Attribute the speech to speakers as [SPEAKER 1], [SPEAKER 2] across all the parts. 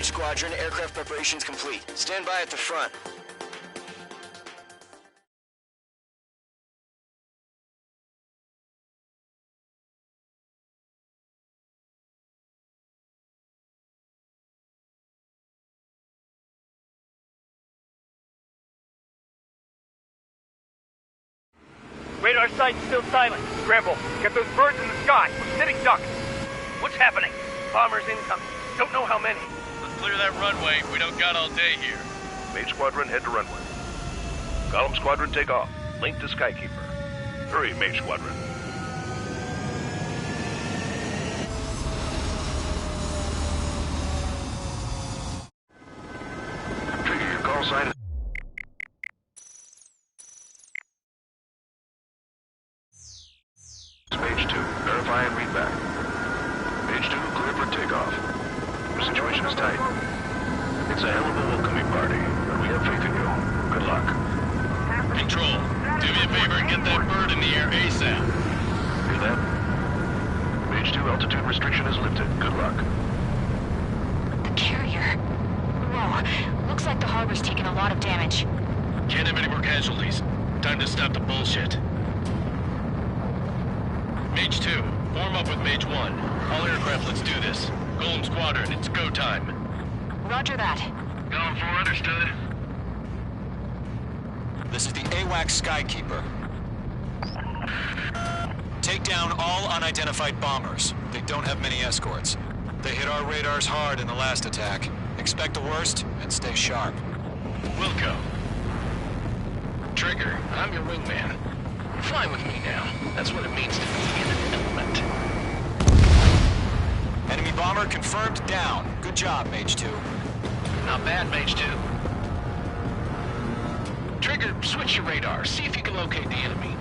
[SPEAKER 1] Each squadron, aircraft preparations complete. Stand by at the front.
[SPEAKER 2] Radar site's still silent. Scramble. Get those birds in the sky. We're sitting ducks. What's happening? Bombers incoming. Don't know how many.
[SPEAKER 3] Let's clear that runway. We don't got all day here.
[SPEAKER 4] Mage Squadron, head to runway. Column Squadron, take off. Link to Skykeeper. Hurry, Mage Squadron. Trigger, your call sign is... Mage 2, verify and read back. Mage 2, clear for takeoff. The situation is tight. It's a hell of a welcoming party, but we have faith in you. Good luck.
[SPEAKER 3] Control, do me a favor and get that bird in the air ASAP.
[SPEAKER 4] Hear that? Mage 2, altitude restriction is lifted. Good luck.
[SPEAKER 5] The carrier. Whoa, looks like the harbor's taken a lot of damage.
[SPEAKER 3] Can't have any more casualties. Time to stop the bullshit. Mage 2, form up with Mage 1. All aircraft, let's do this. Golem Squadron, it's go time.
[SPEAKER 5] Roger that.
[SPEAKER 3] Going for understood.
[SPEAKER 6] This is the AWACS Skykeeper. Take down all unidentified bombers. They don't have many escorts. They hit our radars hard in the last attack. Expect the worst and stay sharp.
[SPEAKER 3] Wilco. Trigger, I'm your wingman. Fly with me now. That's what it means to be in an element.
[SPEAKER 6] Enemy bomber confirmed down. Good job, Mage 2.
[SPEAKER 3] Not bad, Mage 2. Trigger, switch your radar. See if you can locate the enemy.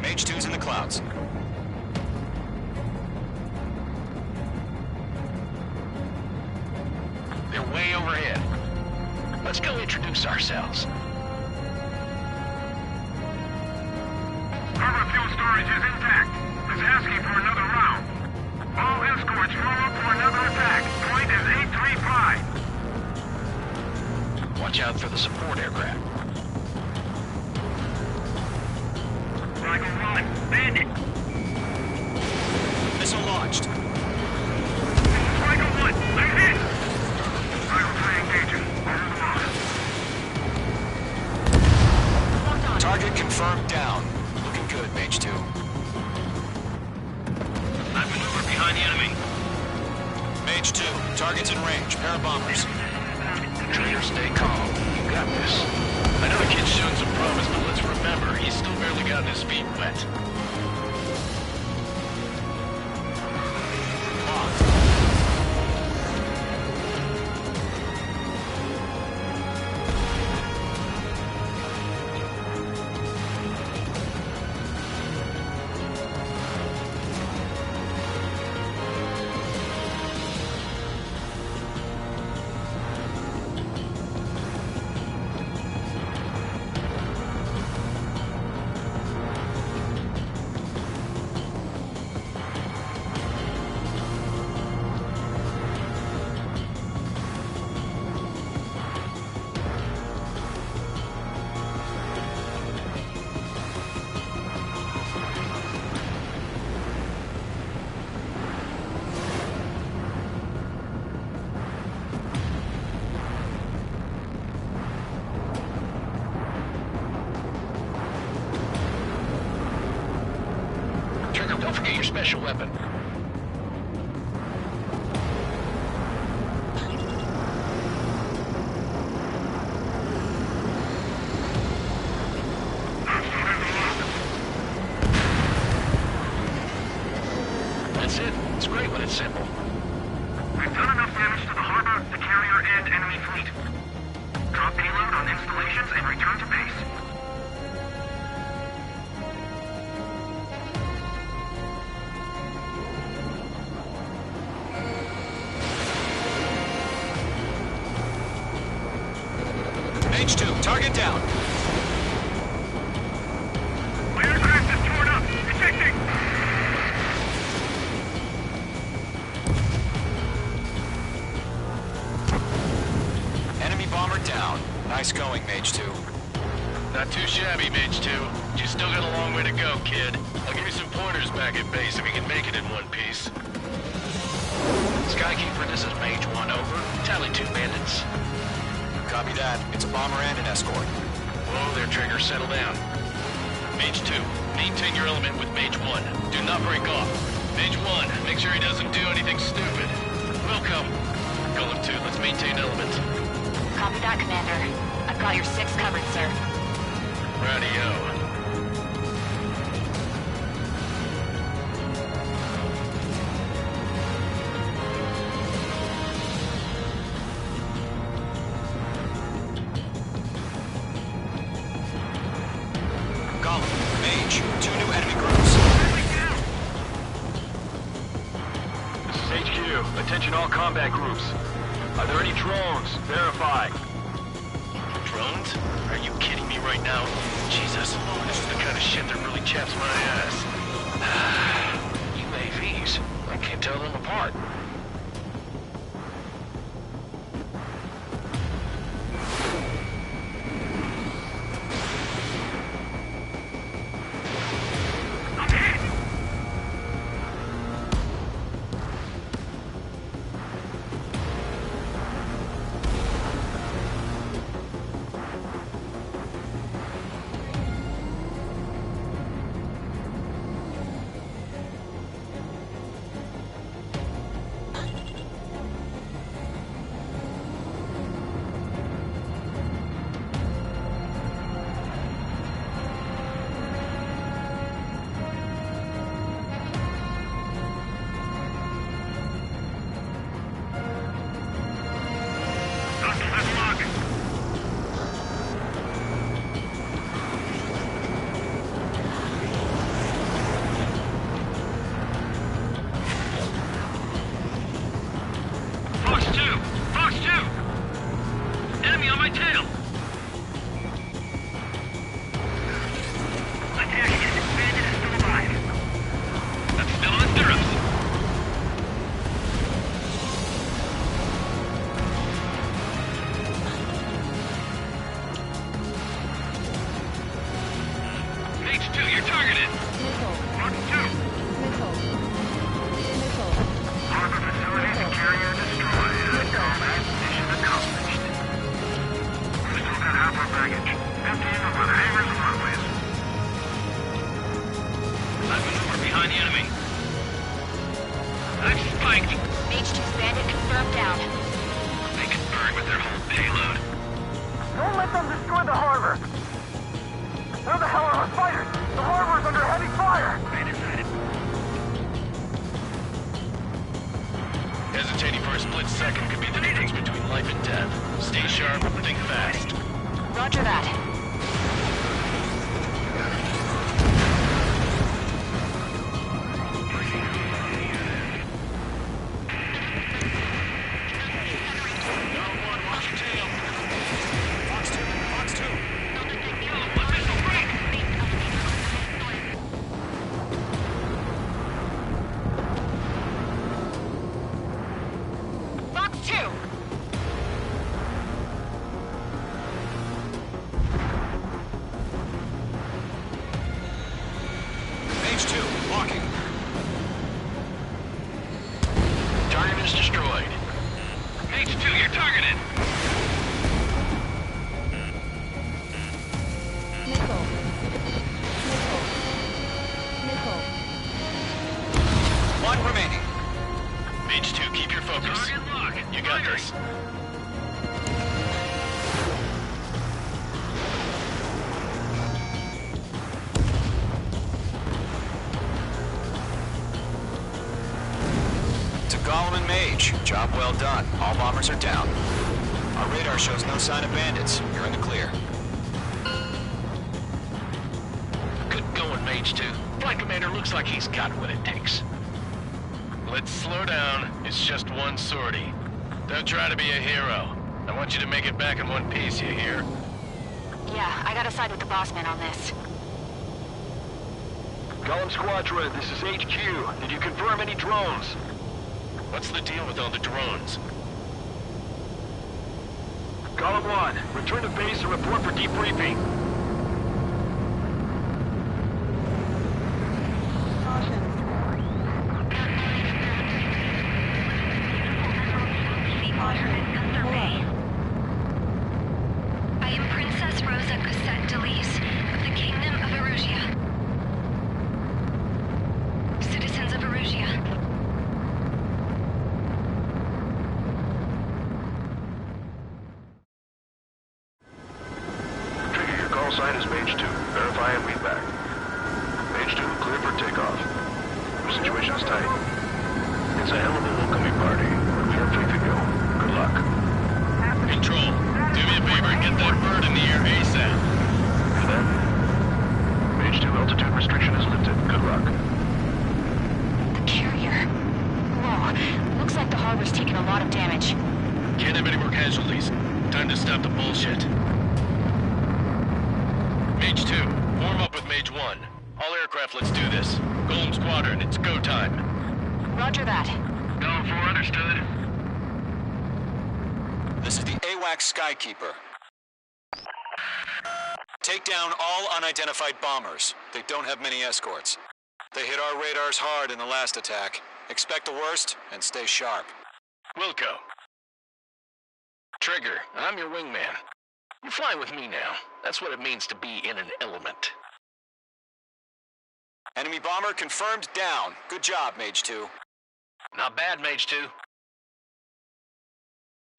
[SPEAKER 6] Mage 2's in the clouds.
[SPEAKER 3] They're way overhead. Let's go introduce ourselves.
[SPEAKER 7] Harbor fuel storage is intact. It's asking for another round. All escorts roll up for another attack. Point is 835.
[SPEAKER 3] Watch out for the support aircraft.
[SPEAKER 7] Striker 1, bandit.
[SPEAKER 6] Missile launched.
[SPEAKER 7] Striker 1, I'm hit. Striker 3 engaging. Over the mark.
[SPEAKER 6] Target confirmed down. Looking good, Mage 2.
[SPEAKER 3] I maneuver behind the enemy.
[SPEAKER 6] Mage 2, target's in range. Pair of bombers.
[SPEAKER 3] Trainer, stay calm. You got this. I know the kid's showing some promise, but let's remember, he's still barely gotten his feet wet. Don't forget your special weapon. That's it. It's great when it's simple.
[SPEAKER 7] We've done enough damage to the harbor, the carrier, and enemy fleet. Drop payload on installations and return to base.
[SPEAKER 6] Mage 2, target down. are down. Nice going, Mage 2.
[SPEAKER 3] Not too shabby, Mage 2. But you still got a long way to go, kid. I'll give you some pointers back at base if you can make it in one piece.
[SPEAKER 4] Skykeeper, this is Mage 1, over. Tally 2 bandits.
[SPEAKER 6] Copy that. It's a bomber and an escort.
[SPEAKER 3] Whoa there, Trigger. Settle down. Mage 2, maintain your element with Mage 1. Do not break off. Mage 1, make sure he doesn't do anything stupid. Welcome. Golem 2, let's maintain element.
[SPEAKER 5] Copy that, Commander. I've got your 6 covered, sir.
[SPEAKER 3] Radio.
[SPEAKER 6] Gollum, Mage, 2 new enemy groups.
[SPEAKER 4] This is HQ. Attention all combat groups. Are there any drones? Verify.
[SPEAKER 3] Drones? Are you kidding me right now? Jesus, this is the kind of shit that really chaps my ass.
[SPEAKER 4] UAVs. I can't tell them apart.
[SPEAKER 3] Hesitating for a split second could be the difference between life and death. Stay sharp, think fast.
[SPEAKER 5] Roger that.
[SPEAKER 6] Gollum and Mage, job well done. All bombers are down. Our radar shows no sign of bandits. You're in the clear.
[SPEAKER 3] Good going, Mage 2. Flight Commander looks like he's got what it takes. Let's slow down. It's just one sortie. Don't try to be a hero. I want you to make it back in one piece, you hear?
[SPEAKER 5] Yeah, I gotta side with the boss man on this.
[SPEAKER 4] Gollum Squadron, this is HQ. Did you confirm any drones?
[SPEAKER 3] What's the deal with all the drones?
[SPEAKER 4] Gollum 1,
[SPEAKER 3] on. Return to base and report for debriefing.
[SPEAKER 5] I am Princess Rosa Cassette Delise of the Kingdom of Erusia. Citizens of Erusia.
[SPEAKER 4] Trigger, your call sign is Mage 2. Verify and read back. Mage 2, clear for takeoff. The situation is tight. It's a hell of a welcoming party, but we have faith in you. Good luck.
[SPEAKER 3] Control, do me a favor and get that bird in the air ASAP.
[SPEAKER 4] And then? Mage 2, altitude restriction is lifted. Good luck.
[SPEAKER 5] The carrier. Whoa, looks like the harbor's taken a lot of damage.
[SPEAKER 3] Can't have any more casualties. Time to stop the bullshit. Mage 2, form up with Mage 1. All aircraft, let's do this. Golem Squadron, it's go time.
[SPEAKER 5] Roger that.
[SPEAKER 7] Going for understood.
[SPEAKER 6] This is the AWAC Skykeeper. Take down all unidentified bombers. They don't have many escorts. They hit our radars hard in the last attack. Expect the worst and stay sharp.
[SPEAKER 3] Wilco. Trigger, I'm your wingman. You're flying with me now. That's what it means to be in an element.
[SPEAKER 6] Enemy bomber confirmed down. Good job, Mage 2.
[SPEAKER 3] Not bad, Mage 2.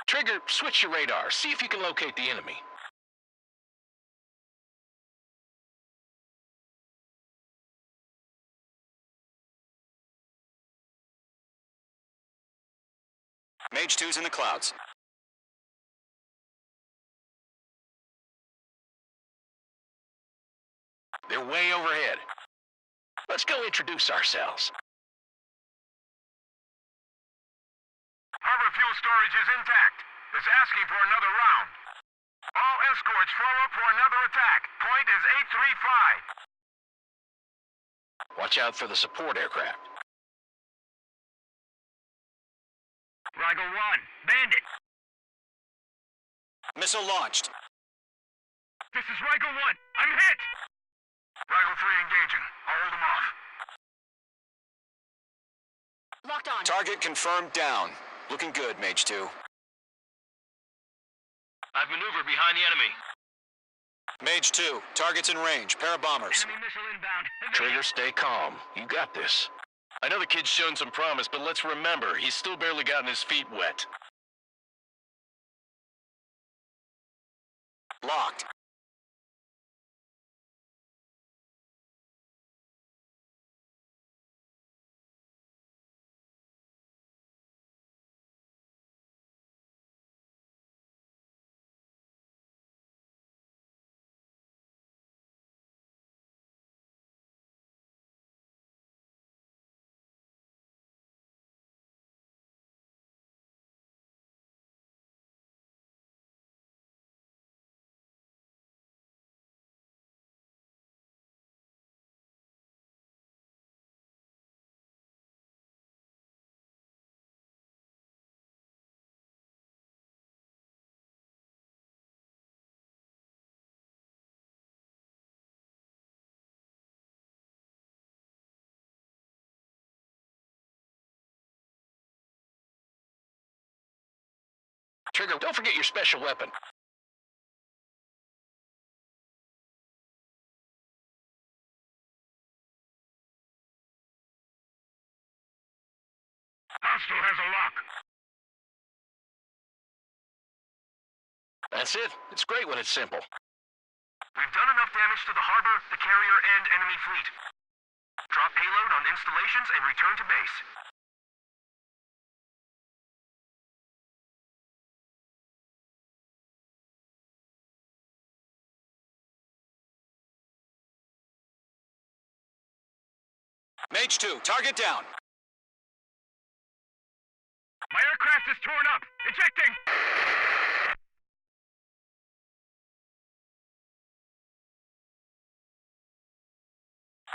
[SPEAKER 3] Trigger, switch your radar. See if you can locate the enemy.
[SPEAKER 6] Mage 2's in the clouds.
[SPEAKER 3] They're way overhead. Let's go introduce ourselves.
[SPEAKER 7] Harbor fuel storage is intact. Is asking for another round. All escorts flow up for another attack. Point is 835.
[SPEAKER 3] Watch out for the support aircraft.
[SPEAKER 7] Rigel 1, Bandit.
[SPEAKER 6] Missile launched.
[SPEAKER 7] This is Rigel 1. I'm hit. Rigel 3 engaging. I'll hold him off.
[SPEAKER 5] Locked on.
[SPEAKER 6] Target confirmed down. Looking good, Mage 2.
[SPEAKER 3] I've maneuvered behind the enemy.
[SPEAKER 6] Mage 2, target's in range. Pair of bombers.
[SPEAKER 7] Enemy missile inbound.
[SPEAKER 3] Trigger, stay calm. You got this. I know the kid's shown some promise, but let's remember, he's still barely gotten his feet wet.
[SPEAKER 6] Locked.
[SPEAKER 3] Trigger, don't forget your special weapon.
[SPEAKER 7] Hostile has a lock.
[SPEAKER 3] That's it. It's great when it's simple.
[SPEAKER 7] We've done enough damage to the harbor, the carrier, and enemy fleet. Drop payload on installations and return to base.
[SPEAKER 6] Mage 2, target down.
[SPEAKER 7] My aircraft is torn up. Ejecting!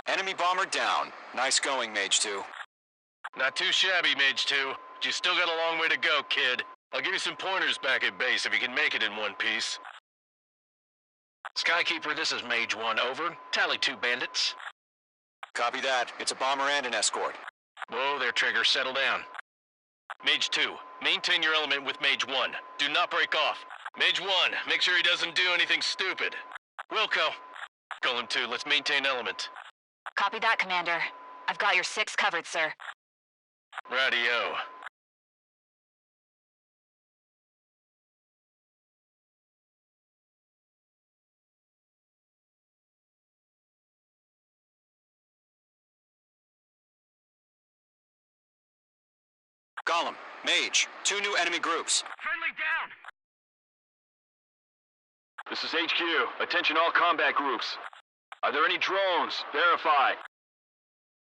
[SPEAKER 6] Enemy bomber down. Nice going, Mage 2.
[SPEAKER 3] Not too shabby, Mage 2, but you still got a long way to go, kid. I'll give you some pointers back at base if you can make it in one piece. Skykeeper, this is Mage 1, over. Tally 2 bandits.
[SPEAKER 6] Copy that. It's a bomber and an escort.
[SPEAKER 3] Whoa there, Trigger. Settle down. Mage 2, maintain your element with Mage 1. Do not break off. Mage 1, make sure he doesn't do anything stupid. Wilco. Golem 2, let's maintain element.
[SPEAKER 5] Copy that, Commander. I've got your 6 covered, sir.
[SPEAKER 3] Radio.
[SPEAKER 6] Golem, Mage, 2 new enemy groups.
[SPEAKER 2] Friendly down!
[SPEAKER 4] This is HQ. Attention all combat groups. Are there any drones? Verify.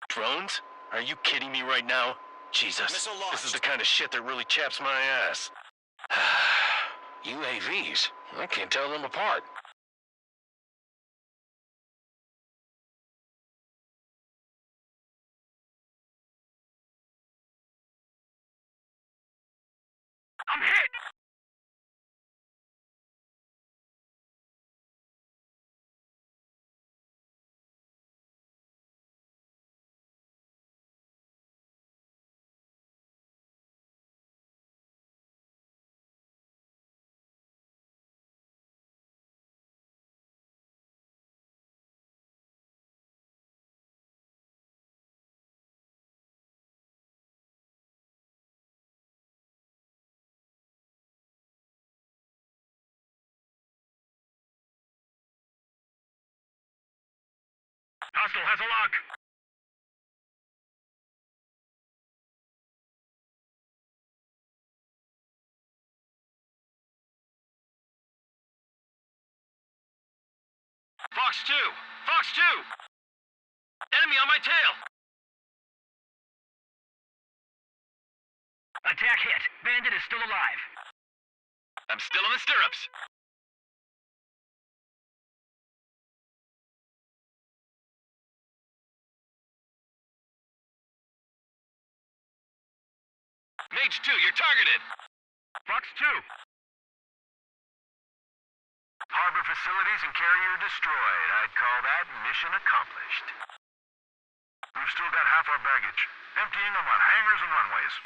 [SPEAKER 3] Drones? Are you kidding me right now? Jesus,
[SPEAKER 6] Missile
[SPEAKER 3] this is
[SPEAKER 6] launched.
[SPEAKER 3] the kind of shit that really chaps my ass. UAVs? I can't tell them apart.
[SPEAKER 2] I'm hit! Hostile has a lock. Fox 2! Fox 2! Enemy on my tail! Attack hit. Bandit is still alive. I'm still in the stirrups. Mage 2, you're targeted. Fox 2.
[SPEAKER 7] Harbor facilities and carrier destroyed. I'd call that mission accomplished. We've still got half our baggage. Emptying them on hangars and runways.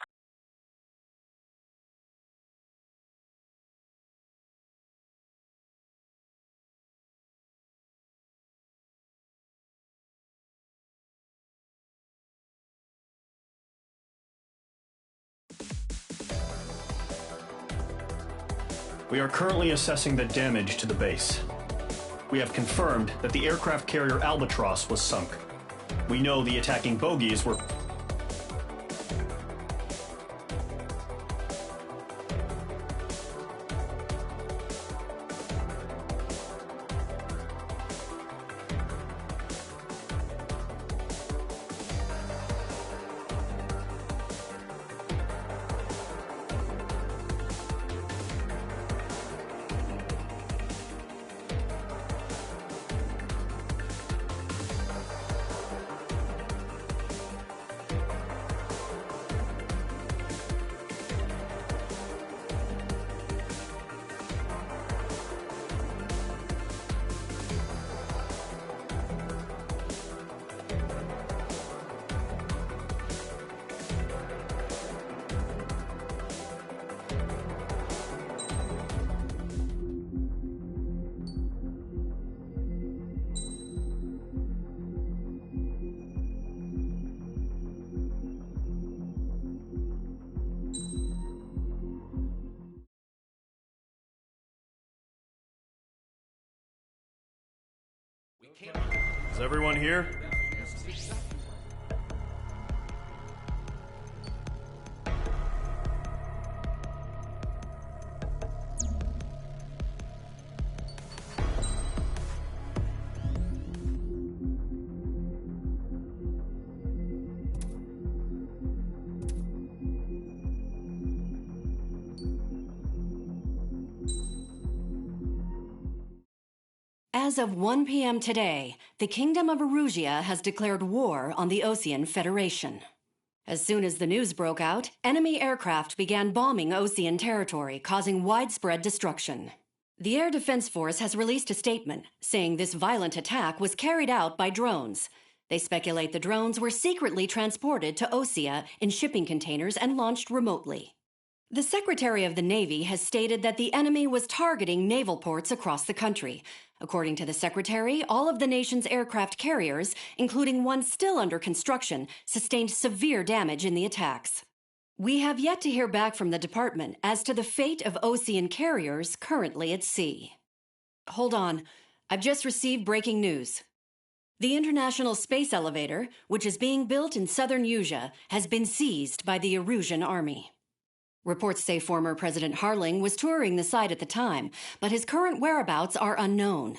[SPEAKER 8] We are currently assessing the damage to the base. We have confirmed that the aircraft carrier Albatross was sunk. We know the attacking bogies were... Is everyone here?
[SPEAKER 9] As of 1 p.m. today, the Kingdom of Erusia has declared war on the Osean Federation. As soon as the news broke out, enemy aircraft began bombing Osean territory, causing widespread destruction. The Air Defense Force has released a statement saying this violent attack was carried out by drones. They speculate the drones were secretly transported to Osea in shipping containers and launched remotely. The Secretary of the Navy has stated that the enemy was targeting naval ports across the country. According to the Secretary, all of the nation's aircraft carriers, including one still under construction, sustained severe damage in the attacks. We have yet to hear back from the department as to the fate of Osean carriers currently at sea. Hold on. I've just received breaking news. The International Space Elevator, which is being built in southern Usea, has been seized by the Erusian Army. Reports say former President Harling was touring the site at the time, but his current whereabouts are unknown.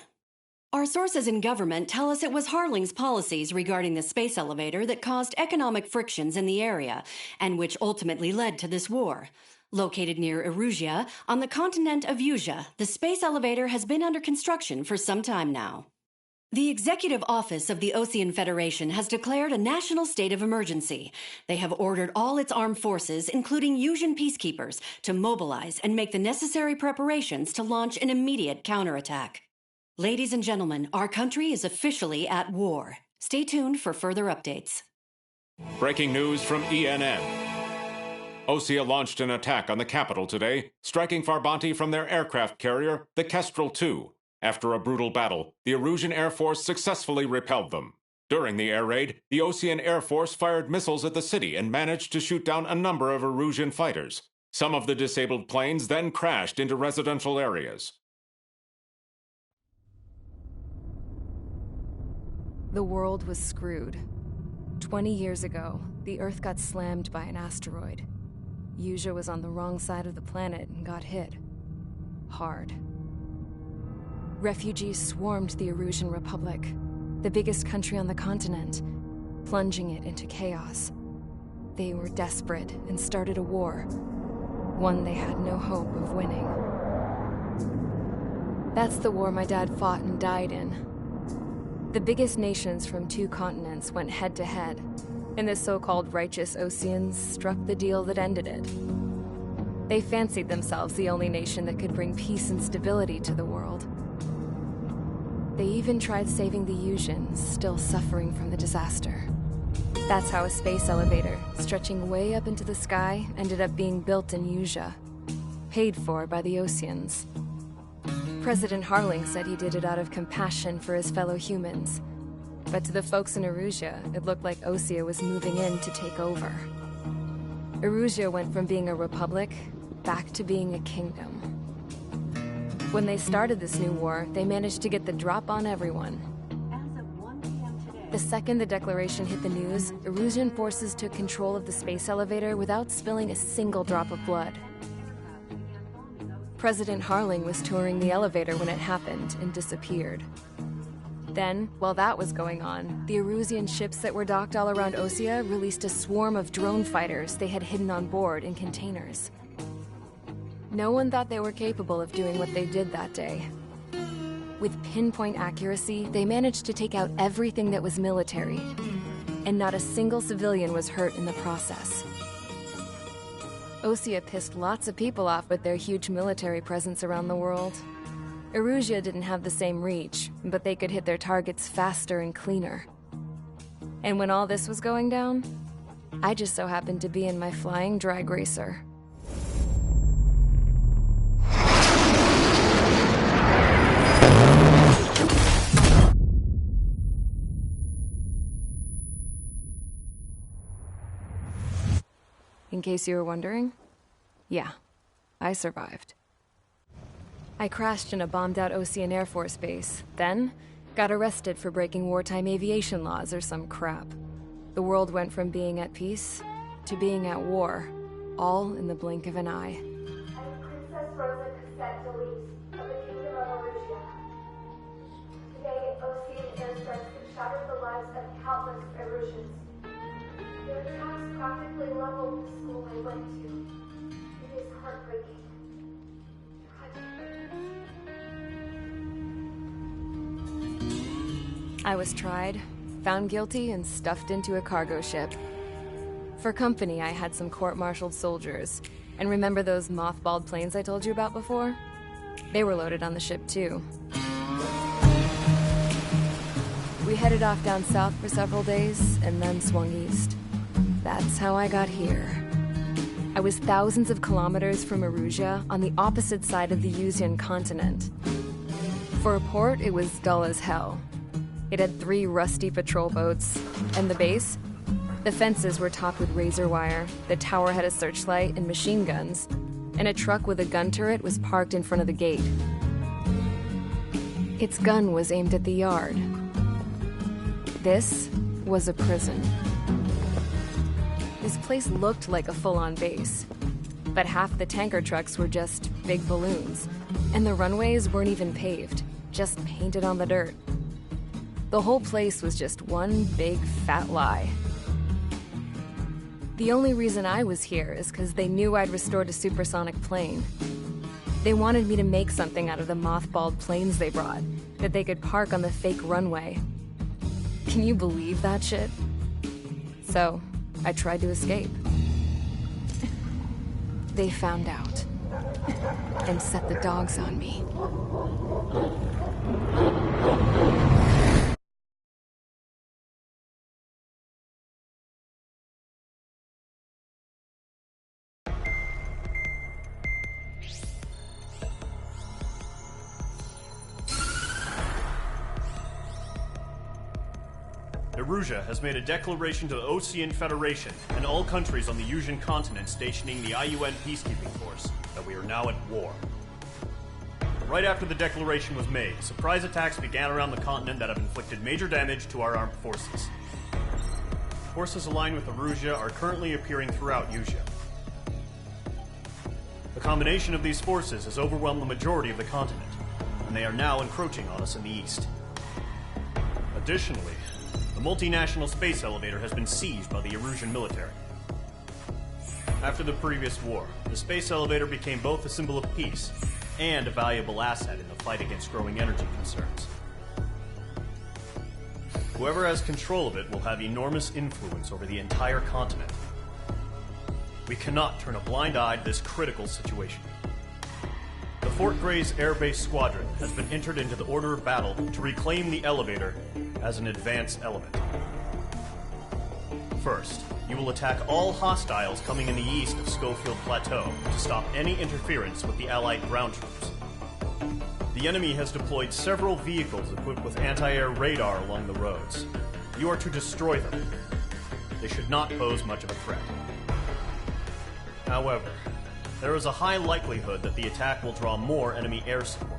[SPEAKER 9] Our sources in government tell us it was Harling's policies regarding the space elevator that caused economic frictions in the area, and which ultimately led to this war. Located near Erusia, on the continent of Usea, the space elevator has been under construction for some time now. The Executive Office of the Osean Federation has declared a national state of emergency. They have ordered all its armed forces, including Usian peacekeepers, to mobilize and make the necessary preparations to launch an immediate counterattack. Ladies and gentlemen, our country is officially at war. Stay tuned for further updates.
[SPEAKER 10] Breaking news from ENN. Osea launched an attack on the capital today, striking Farbanti from their aircraft carrier, the Kestrel II. After a brutal battle, the Erusian Air Force successfully repelled them. During the air raid, the Osean Air Force fired missiles at the city and managed to shoot down a number of Erusian fighters. Some of the disabled planes then crashed into residential areas.
[SPEAKER 11] The world was screwed. 20 years ago, the Earth got slammed by an asteroid. Usea was on the wrong side of the planet and got hit. Hard. Refugees swarmed the Erusian Republic, the biggest country on the continent, plunging it into chaos. They were desperate and started a war, one they had no hope of winning. That's the war my dad fought and died in. The biggest nations from 2 continents went head-to-head, and the so-called righteous Oseans struck the deal that ended it. They fancied themselves the only nation that could bring peace and stability to the world. They even tried saving the Usians, still suffering from the disaster. That's how a space elevator, stretching way up into the sky, ended up being built in Usea, paid for by the Oseans. President Harling said he did it out of compassion for his fellow humans. But to the folks in Erusia, it looked like Osea was moving in to take over. Erusia went from being a republic back to being a kingdom. When they started this new war, they managed to get the drop on everyone. The second the declaration hit the news, Erusian forces took control of the space elevator without spilling a single drop of blood. President Harling was touring the elevator when it happened and disappeared. Then, while that was going on, the Erusian ships that were docked all around Osea released a swarm of drone fighters they had hidden on board in containers. No one thought they were capable of doing what they did that day. With pinpoint accuracy, they managed to take out everything that was military, and not a single civilian was hurt in the process. Osea pissed lots of people off with their huge military presence around the world. Erusia didn't have the same reach, but they could hit their targets faster and cleaner. And when all this was going down, I just so happened to be in my flying drag racer. In case you were wondering, yeah, I survived. I crashed in a bombed-out Osean Air Force base, then got arrested for breaking wartime aviation laws or some crap. The world went from being at peace to being at war, all in the blink of an eye.
[SPEAKER 12] I'm Princess Rosa Cassette Delise of the Kingdom of Erusia. Today, Osean airstrikes have shattered the lives of countless Erusians. Their attacks practically leveled the school I went to. It is heartbreaking.
[SPEAKER 11] I was tried, found guilty, and stuffed into a cargo ship. For company, I had some court-martialed soldiers. And remember those mothballed planes I told you about before? They were loaded on the ship, too. We headed off down south for several days, and then swung east. That's how I got here. I was thousands of kilometers from Erusia, on the opposite side of the Yuzian continent. For a port, it was dull as hell. It had 3 rusty patrol boats, and the base? The fences were topped with razor wire, the tower had a searchlight and machine guns, and a truck with a gun turret was parked in front of the gate. Its gun was aimed at the yard. This was a prison. This place looked like a full-on base, but half the tanker trucks were just big balloons, and the runways weren't even paved, just painted on the dirt. The whole place was just one big fat lie. The only reason I was here is because they knew I'd restored a supersonic plane. They wanted me to make something out of the mothballed planes they brought, that they could park on the fake runway. Can you believe that shit? So, I tried to escape. They found out, and set the dogs on me.
[SPEAKER 8] Erusia has made a declaration to the Ocean Federation and all countries on the Yuzian continent stationing the IUN peacekeeping force that we are now at war. Right after the declaration was made, surprise attacks began around the continent that have inflicted major damage to our armed forces. Forces aligned with Erusia are currently appearing throughout Yusia. The combination of these forces has overwhelmed the majority of the continent, and they are now encroaching on us in the east. Additionally, the multinational space elevator has been seized by the Erusian military. After the previous war, the space elevator became both a symbol of peace and a valuable asset in the fight against growing energy concerns. Whoever has control of it will have enormous influence over the entire continent. We cannot turn a blind eye to this critical situation. The Fort Gray's Air Base Squadron has been entered into the order of battle to reclaim the elevator as an advanced element. First, you will attack all hostiles coming in the east of Schofield Plateau to stop any interference with the Allied ground troops. The enemy has deployed several vehicles equipped with anti-air radar along the roads. You are to destroy them. They should not pose much of a threat. However, there is a high likelihood that the attack will draw more enemy air support.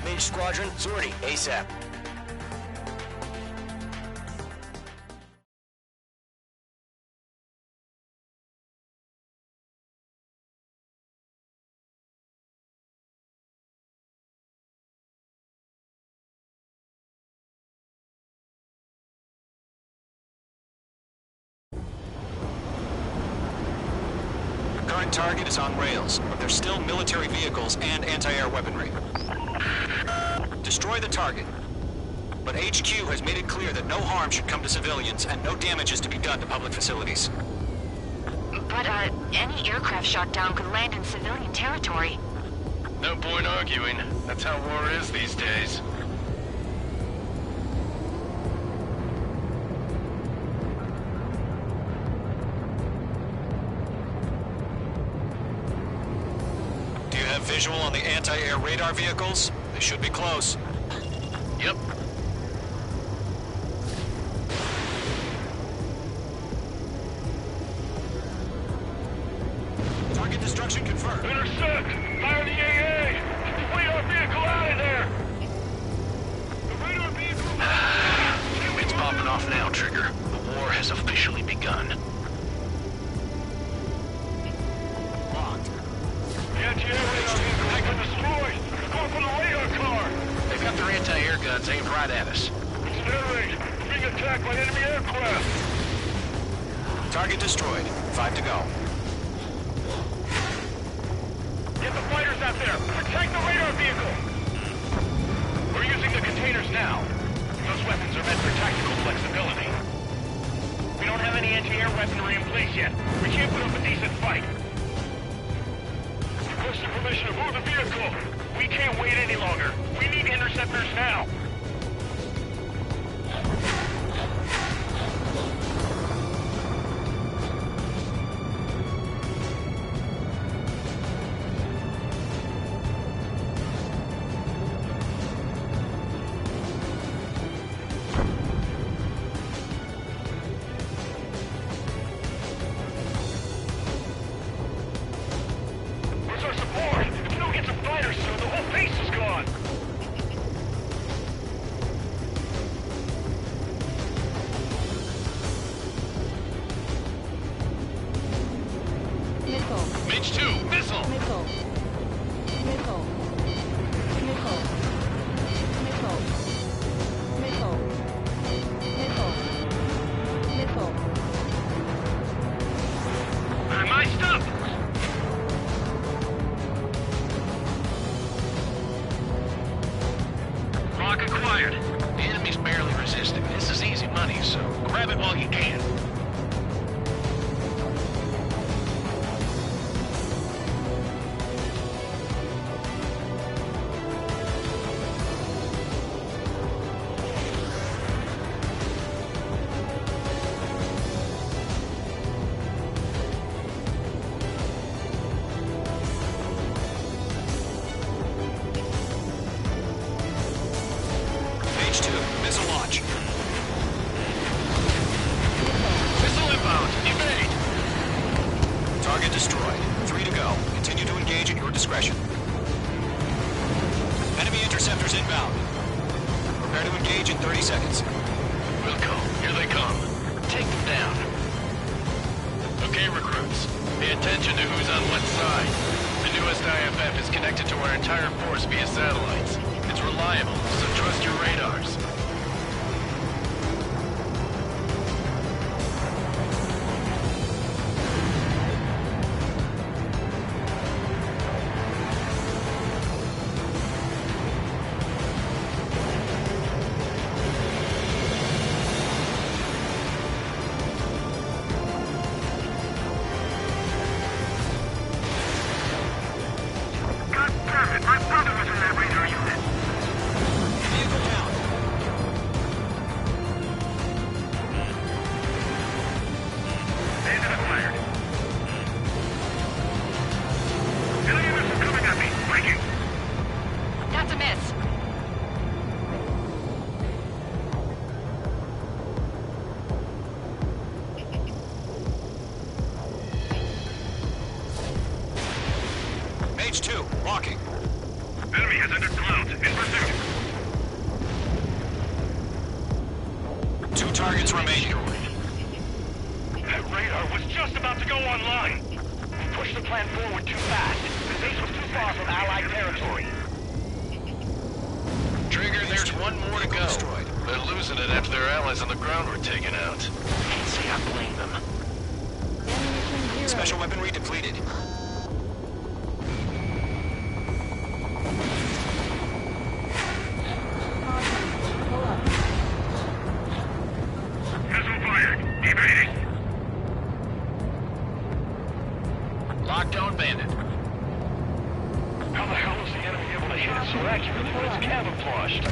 [SPEAKER 1] Mage Squadron, sortie ASAP.
[SPEAKER 6] That target is on rails, but there's still military vehicles and anti-air weaponry. Destroy the target. But HQ has made it clear that no harm should come to civilians and no damage is to be done to public facilities.
[SPEAKER 5] But, any aircraft shot down could land in civilian territory.
[SPEAKER 3] No point arguing. That's how war is these days.
[SPEAKER 6] Do you have visual on the anti-air radar vehicles? They should be close.
[SPEAKER 3] Yep.
[SPEAKER 6] Target destruction confirmed.
[SPEAKER 2] Intercept! Fire the AA! Get the radar vehicle out of there! The radar vehicle...
[SPEAKER 3] It's popping off now, Trigger. The war has officially begun.
[SPEAKER 6] Locked.
[SPEAKER 2] The anti-air radar vehicle has been destroyed! They're going for the radar car!
[SPEAKER 3] They've got their anti-air guns aimed right at us.
[SPEAKER 2] It's air raid! We're being attacked by enemy aircraft!
[SPEAKER 6] Target destroyed. 5 to go.
[SPEAKER 2] Get the fighters out there! Protect the radar vehicle! We're using the containers now. Those weapons are meant for tactical flexibility. We don't have any anti-air weaponry in place yet. We can't put up a decent fight. Requesting permission to move the vehicle. We can't wait any longer. We need interceptors now. Where's our support? If we don't get some fighters soon, the whole base is gone.
[SPEAKER 11] Missile.
[SPEAKER 3] Mage 2, missile!
[SPEAKER 11] Missile. Missile. Missile. Missile. Missile. Missile. Missile.
[SPEAKER 2] My stuff!
[SPEAKER 3] Rock acquired. The enemy's barely resisting. This is easy money, so grab it while you can.
[SPEAKER 6] H2, missile launch.
[SPEAKER 3] Missile inbound. Evade!
[SPEAKER 6] Target destroyed. 3 to go. Continue to engage at your discretion. Enemy interceptors inbound. Prepare to engage in 30 seconds.
[SPEAKER 3] Wilco, here they come. Take them down. Okay, recruits. Pay attention to who's on what side. The newest IFF is connected to our entire force via satellites. It's reliable, so trust your radars.
[SPEAKER 7] God damn it, my brother was in that radar unit.
[SPEAKER 6] Vehicle down.
[SPEAKER 7] Bandit acquired. Enemy missile coming at me. Breaking.
[SPEAKER 5] That's a miss.
[SPEAKER 6] Mage 2, locking.
[SPEAKER 7] Enemy has entered clouds. In pursuit.
[SPEAKER 6] 2 targets remaining.
[SPEAKER 2] That radar was just about to go online. We pushed the plan forward too fast. The base was too far from Allied territory.
[SPEAKER 3] Trigger, there's one more to go.
[SPEAKER 6] Destroyed.
[SPEAKER 3] They're losing it after their allies on the ground were taken out. Can't say I blame them.
[SPEAKER 11] Ammunition
[SPEAKER 6] Special weaponry depleted.
[SPEAKER 2] Missile fired. Evading.
[SPEAKER 3] Lockdown bandit.
[SPEAKER 2] How the hell is the enemy able to hit it so accurately when it's camouflaged?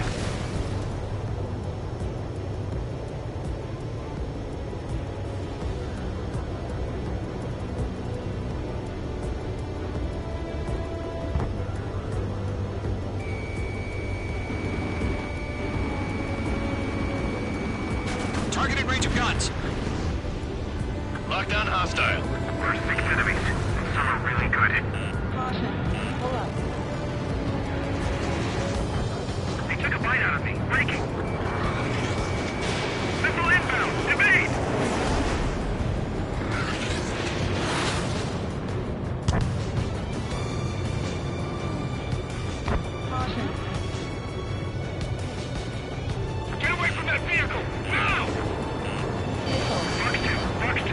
[SPEAKER 6] Targeted range of guns.
[SPEAKER 3] Lockdown hostile.
[SPEAKER 7] We're 6 enemies. Some are really good.
[SPEAKER 2] They took a bite out of me. Breaking. Missile inbound. Evade! Get away from that vehicle! Now! Fox 2. Fox 2.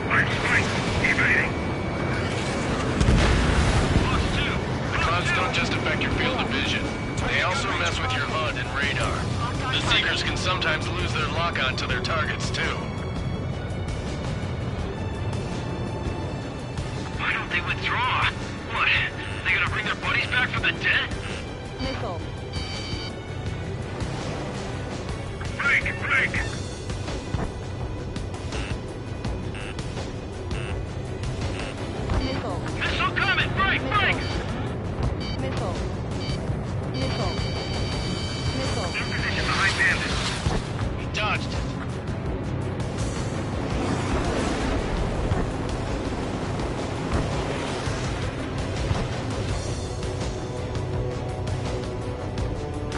[SPEAKER 2] Line strike. Evading. Fox 2.
[SPEAKER 3] Clouds don't just affect your field of vision. They also mess with your HUD and radar. The Seekers can sometimes lose their lock-on to their targets, too.
[SPEAKER 2] Why don't they withdraw? What? They gonna bring their buddies back from the dead?
[SPEAKER 11] Missile.
[SPEAKER 2] Break! Break!
[SPEAKER 11] Missile.
[SPEAKER 2] Missile coming! Break! Break!
[SPEAKER 11] Missile. Missile. Missile.
[SPEAKER 2] In position behind bandit.
[SPEAKER 3] He dodged it.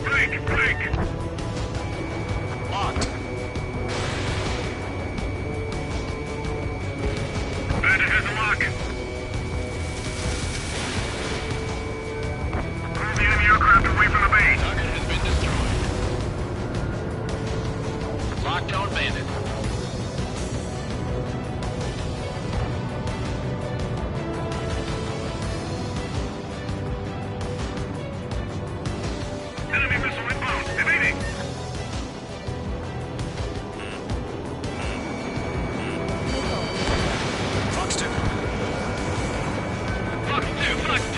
[SPEAKER 2] Break! Break!
[SPEAKER 6] Locked.
[SPEAKER 2] Bandit has a lock. Move the enemy aircraft away from the base.
[SPEAKER 3] Target has been destroyed. Lockdown bandit.
[SPEAKER 2] Enemy missile inbound. Evading.
[SPEAKER 6] Fox 2.
[SPEAKER 2] Fox 2. Fox 2.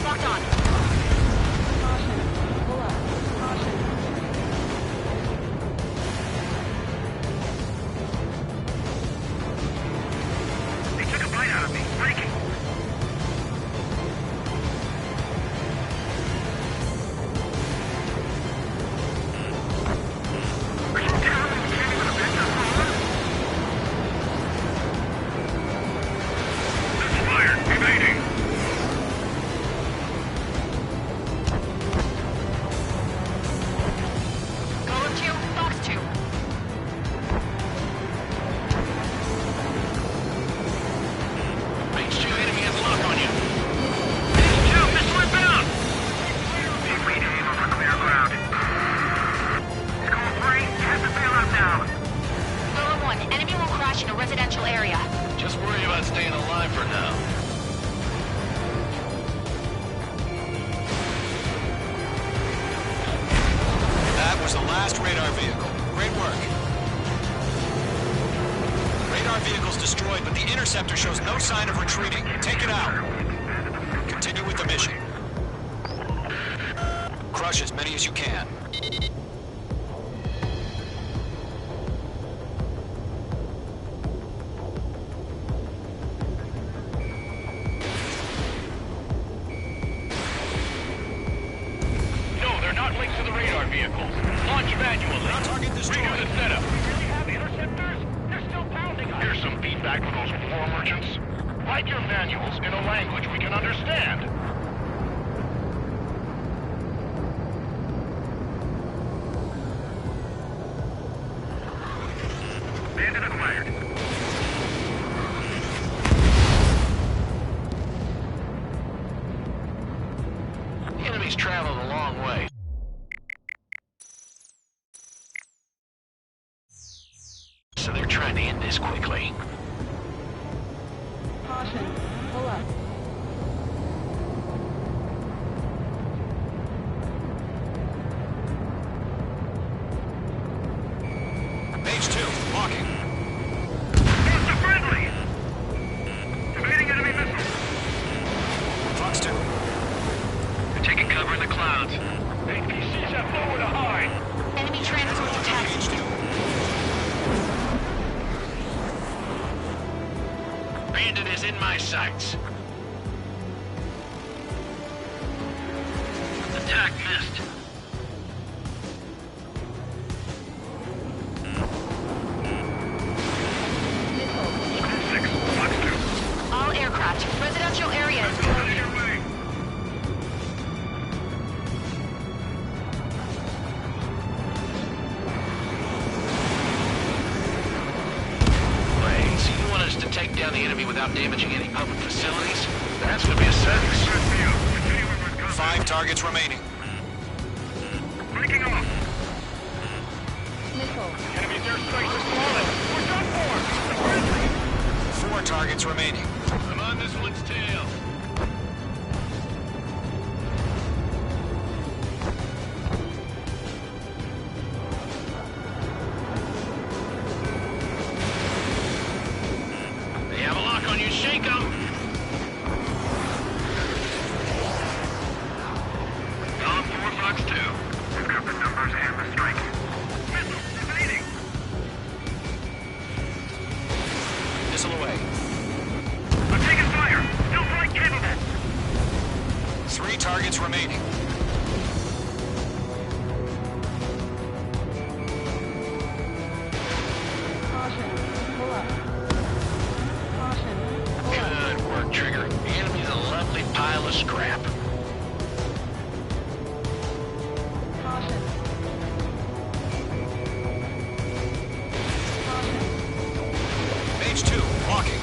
[SPEAKER 5] Locked on.
[SPEAKER 11] Pull up.
[SPEAKER 2] They took a bite out of me. Breaking. Are you telling me we can't even avenge our father? Missile fired. Evading.
[SPEAKER 5] Golem 2, Fox 2.
[SPEAKER 3] H2 enemy has a lock on you.
[SPEAKER 2] H2, missile inbound! Keep leading in over clear ground. Skull 3, has to bail out now.
[SPEAKER 5] Golem 1, enemy will crash in a residential area.
[SPEAKER 3] Just worry about staying alive for now.
[SPEAKER 6] That was the last radar vehicle. Great work. Radar vehicle's destroyed, but the interceptor shows no sign of retreating. Take it out. Continue with the mission. Crush as many as you can.
[SPEAKER 2] No, they're not linked to the radar vehicles. Launch manually.
[SPEAKER 6] Target destroyed.
[SPEAKER 2] Redo the setup. We really have interceptors? They're still pounding us. Here's some feedback for those war merchants. Write your manuals in a language we can understand. Bandit acquired.
[SPEAKER 3] The enemy's traveled a long way. so they're trying to end this quickly.
[SPEAKER 11] Caution. Pull up.
[SPEAKER 6] Page 2, walking.
[SPEAKER 7] It's a friendly! Evading enemy missile!
[SPEAKER 6] Fox 2.
[SPEAKER 3] They're taking cover in the clouds.
[SPEAKER 2] APCs have nowhere to hide.
[SPEAKER 5] Enemy transport detected.
[SPEAKER 6] Page 2.
[SPEAKER 3] Bandit is in my sights. Attack missed.
[SPEAKER 7] Scope 6, Fox 2.
[SPEAKER 5] All aircraft. Residential area is
[SPEAKER 7] Out of
[SPEAKER 5] clear.
[SPEAKER 7] your way!
[SPEAKER 3] Wait, so you want us to take down the enemy without damaging any public facilities? That's gonna be a circus.
[SPEAKER 7] Press me up. Continuing with combat.
[SPEAKER 6] 5 targets remaining.
[SPEAKER 7] Breaking off!
[SPEAKER 11] Missile.
[SPEAKER 2] Enemy's airstrike is falling. We're done for. It's a friendly.
[SPEAKER 6] 4 targets remaining.
[SPEAKER 3] I'm on this one's tail. They have a lock on you, shake 'em!
[SPEAKER 7] Column 4, Fox 2. We've got the numbers and the strike. Missile evading!
[SPEAKER 6] Missile away.
[SPEAKER 7] I'm taking fire! Still flight capable!
[SPEAKER 6] 3 targets remaining.
[SPEAKER 11] Caution. Pull up. Caution. Pull up.
[SPEAKER 3] Good work, Trigger. The enemy's a lovely pile of scrap.
[SPEAKER 11] Caution. Caution.
[SPEAKER 6] Page 2, walking.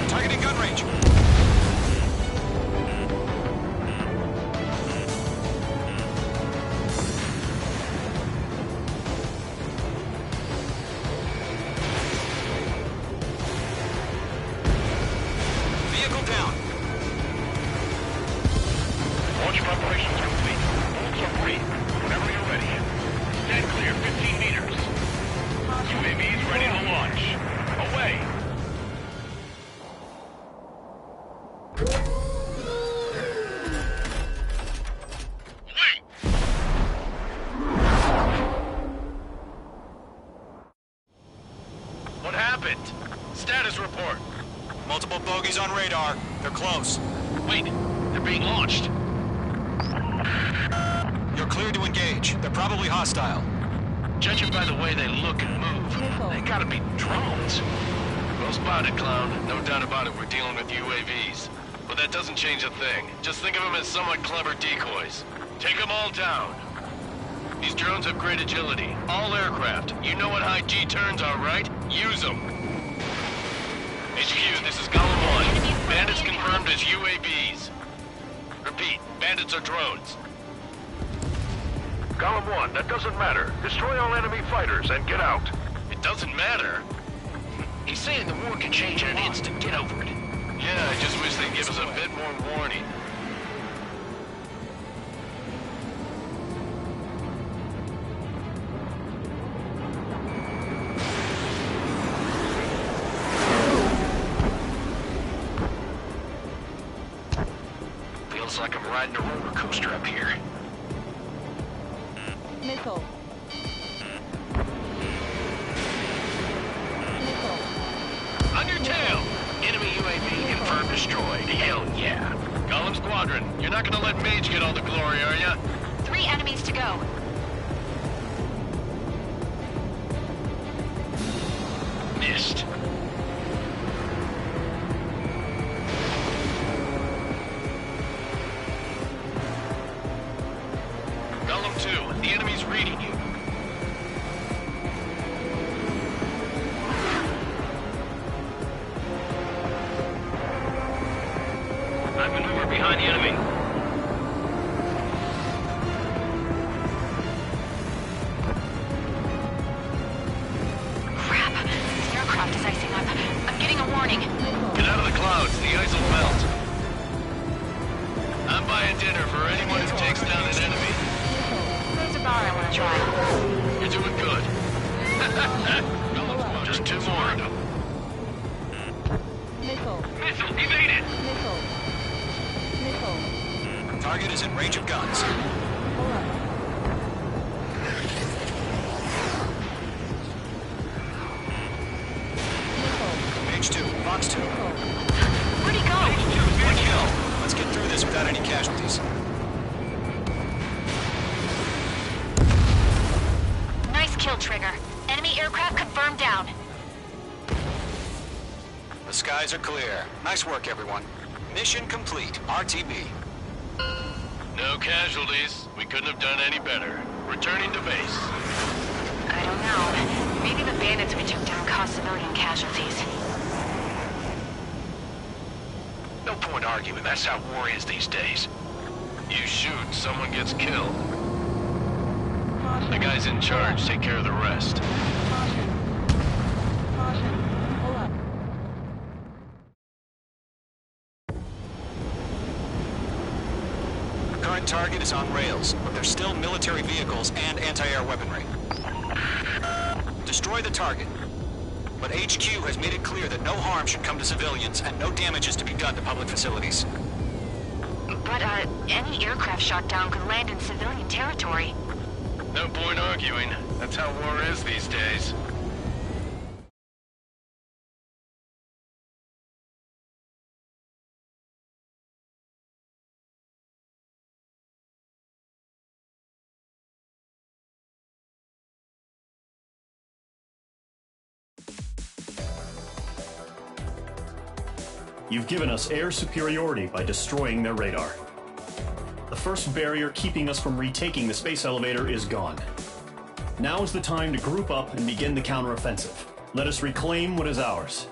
[SPEAKER 6] Targeting gun range. Vehicle down.
[SPEAKER 2] Launch preparations complete. Bolts are free. Whenever you're ready. Stand clear, 15 meters. UAVs ready to launch. Away.
[SPEAKER 3] What happened? Status report.
[SPEAKER 6] Multiple bogies on radar. They're close.
[SPEAKER 3] Wait, they're being launched.
[SPEAKER 6] You're cleared to engage. They're probably hostile.
[SPEAKER 3] Judging by the way they look and move, they gotta be drones. Well spotted, Clown. No doubt about it, we're dealing with UAVs. But that doesn't change a thing. Just think of them as somewhat clever decoys. Take them all down. These drones have great agility. All aircraft. You know what high G turns are, right? Use them. HQ, this is Gollum 1. Bandits confirmed as UAVs. Repeat, bandits are drones.
[SPEAKER 4] Column 1, that doesn't matter. Destroy all enemy fighters and get out.
[SPEAKER 3] It doesn't matter. He's saying the war can change in an instant. Get over it. Yeah, I just wish they'd give us a bit more warning. Feels like I'm riding a roller coaster up here.
[SPEAKER 11] Missile. Missile.
[SPEAKER 3] On your tail! Enemy UAV confirmed destroyed. Hell yeah. Gollum Squadron, you're not gonna let Mage get all the glory, are ya?
[SPEAKER 5] 3 enemies to go.
[SPEAKER 3] Missed. Gollum 2, the enemy's reading you. Just two more.
[SPEAKER 11] Missile.
[SPEAKER 2] Missile evaded!
[SPEAKER 11] Missile. Missile.
[SPEAKER 6] Target is in range of guns.
[SPEAKER 11] Pull up. Missile.
[SPEAKER 6] Page 2, Fox 2.
[SPEAKER 11] Missile.
[SPEAKER 5] Where'd he go?
[SPEAKER 6] One kill. Let's get through this without any casualties.
[SPEAKER 5] Nice kill, Trigger. Enemy aircraft confirmed down.
[SPEAKER 6] The skies are clear. Nice work, everyone. Mission complete. RTB.
[SPEAKER 3] No casualties. We couldn't have done any better. Returning to base.
[SPEAKER 5] I don't know. Maybe the bandits we took down caused civilian casualties.
[SPEAKER 3] No point arguing. That's how war is these days. You shoot, someone gets killed. The guys in charge take care of the rest.
[SPEAKER 11] Caution. Caution. Pull up.
[SPEAKER 6] Current target is on rails, but there's still military vehicles and anti-air weaponry. Destroy the target. But HQ has made it clear that no harm should come to civilians and no damage is to be done to public facilities.
[SPEAKER 5] But, any aircraft shot down could land in civilian territory.
[SPEAKER 3] No point arguing. That's how war is these days.
[SPEAKER 8] You've given us air superiority by destroying their radar. The first barrier keeping us from retaking the space elevator is gone. Now is the time to group up and begin the counteroffensive. Let us reclaim what is ours.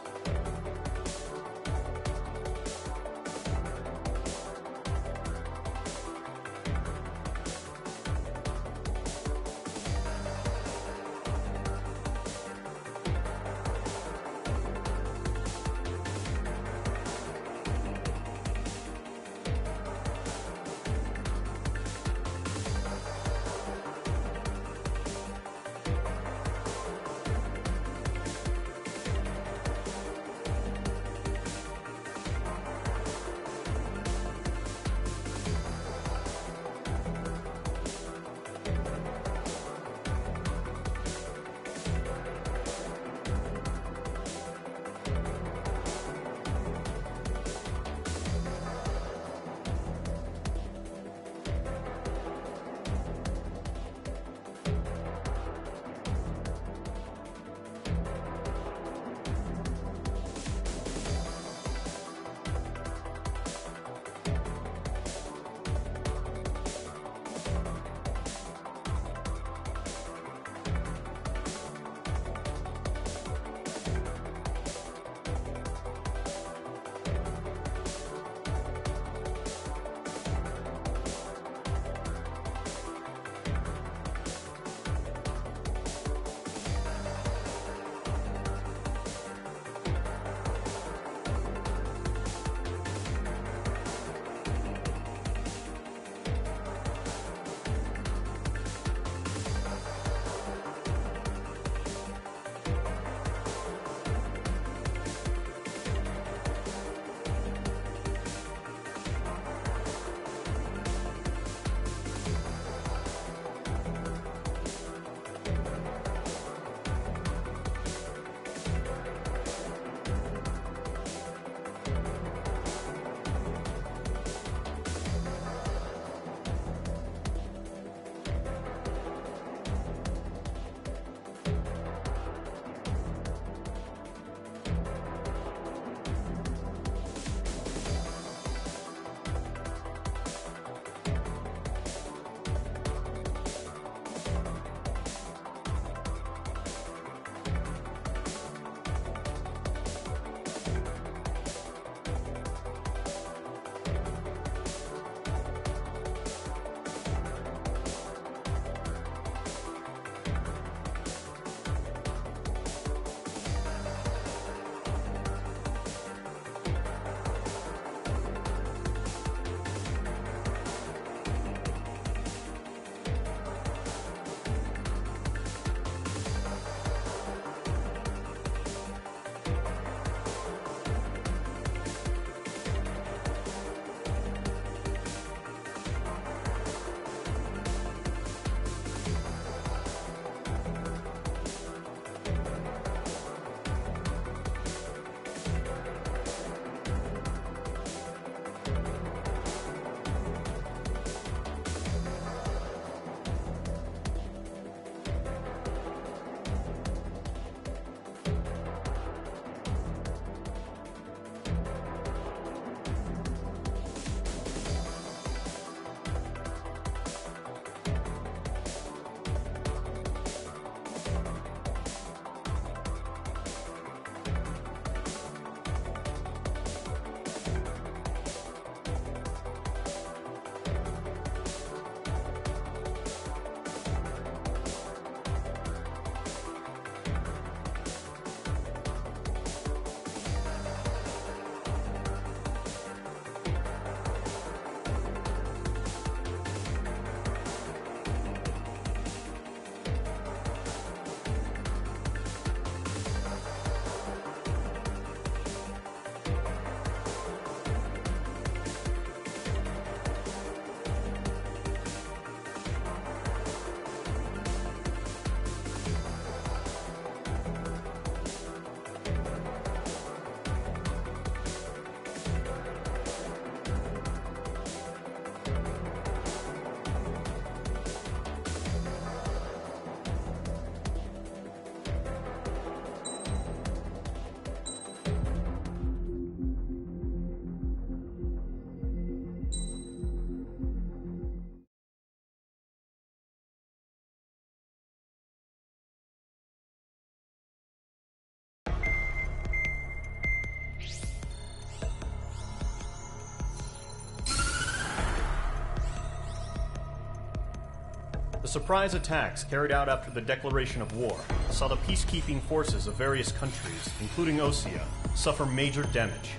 [SPEAKER 8] The surprise attacks carried out after the declaration of war saw the peacekeeping forces of various countries, including Osea, suffer major damage.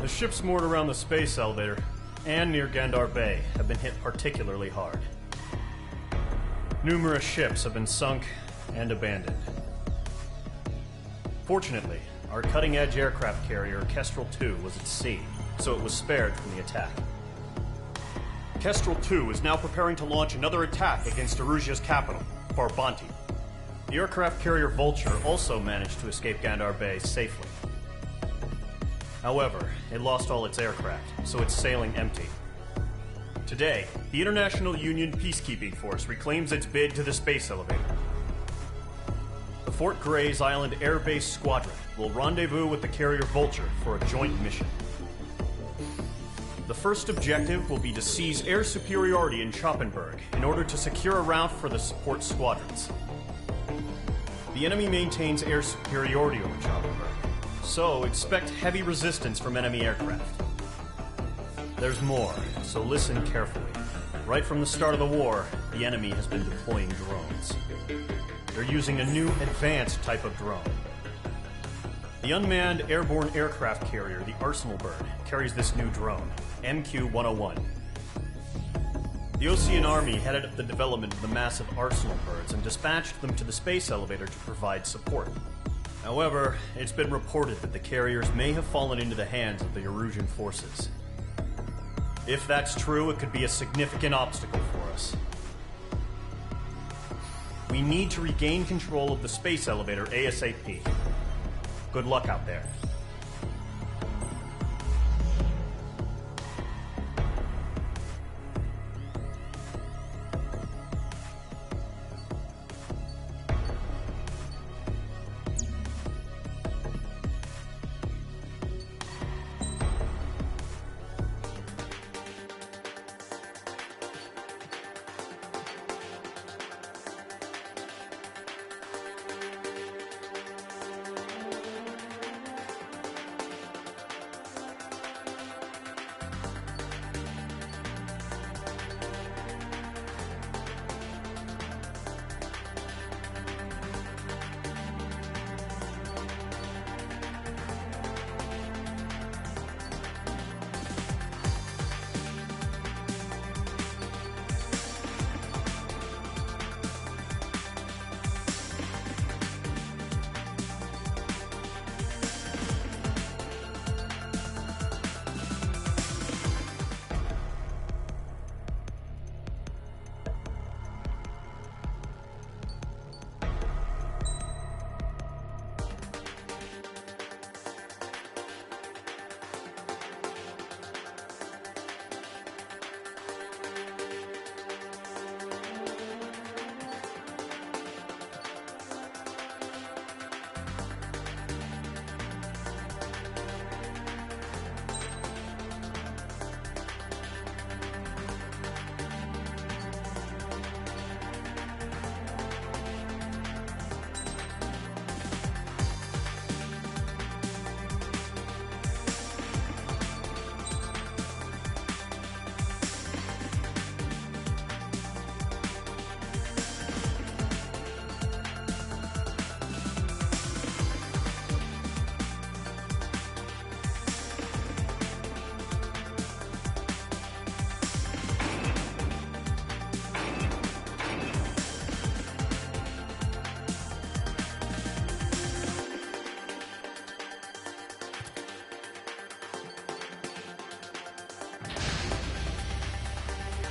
[SPEAKER 8] The ships moored around the space elevator and near Gandar Bay have been hit particularly hard. Numerous ships have been sunk and abandoned. Fortunately, our cutting-edge aircraft carrier Kestrel 2 was at sea, so it was spared from the attack. Kestrel 2 is now preparing to launch another attack against Erusia's capital, Farbanti. The aircraft carrier Vulture also managed to escape Gandar Bay safely. However, it lost all its aircraft, so it's sailing empty. Today, the International Union Peacekeeping Force reclaims its bid to the space elevator. The Fort Grays Island Air Base Squadron will rendezvous with the carrier Vulture for a joint mission. The first objective will be to seize air superiority in Schoppenberg in order to secure a route for the support squadrons. The enemy maintains air superiority over Schoppenberg, so expect heavy resistance from enemy aircraft. There's more, so listen carefully. Right from the start of the war, the enemy has been deploying drones. They're using a new advanced type of drone. The unmanned airborne aircraft carrier, the Arsenal Bird, carries this new drone, MQ-101. The Osean Army headed up the development of the massive Arsenal Birds and dispatched them to the space elevator to provide support. However, it's been reported that the carriers may have fallen into the hands of the Erusian forces. If that's true, it could be a significant obstacle for us. We need to regain control of the space elevator ASAP. Good luck out there.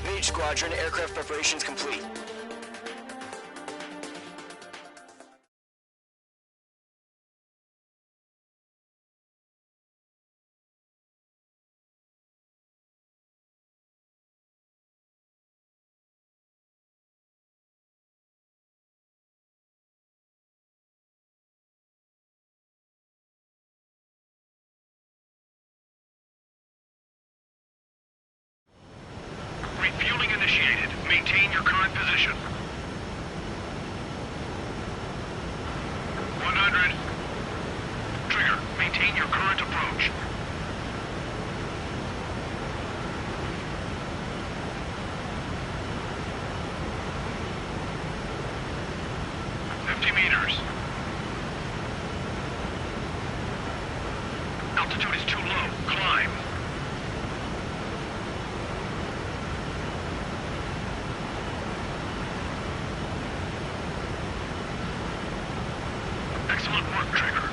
[SPEAKER 1] Mage Squadron, aircraft preparations complete.
[SPEAKER 2] Refueling initiated. Maintain your current position. 100. Trigger, maintain your current approach. Excellent work, Trigger.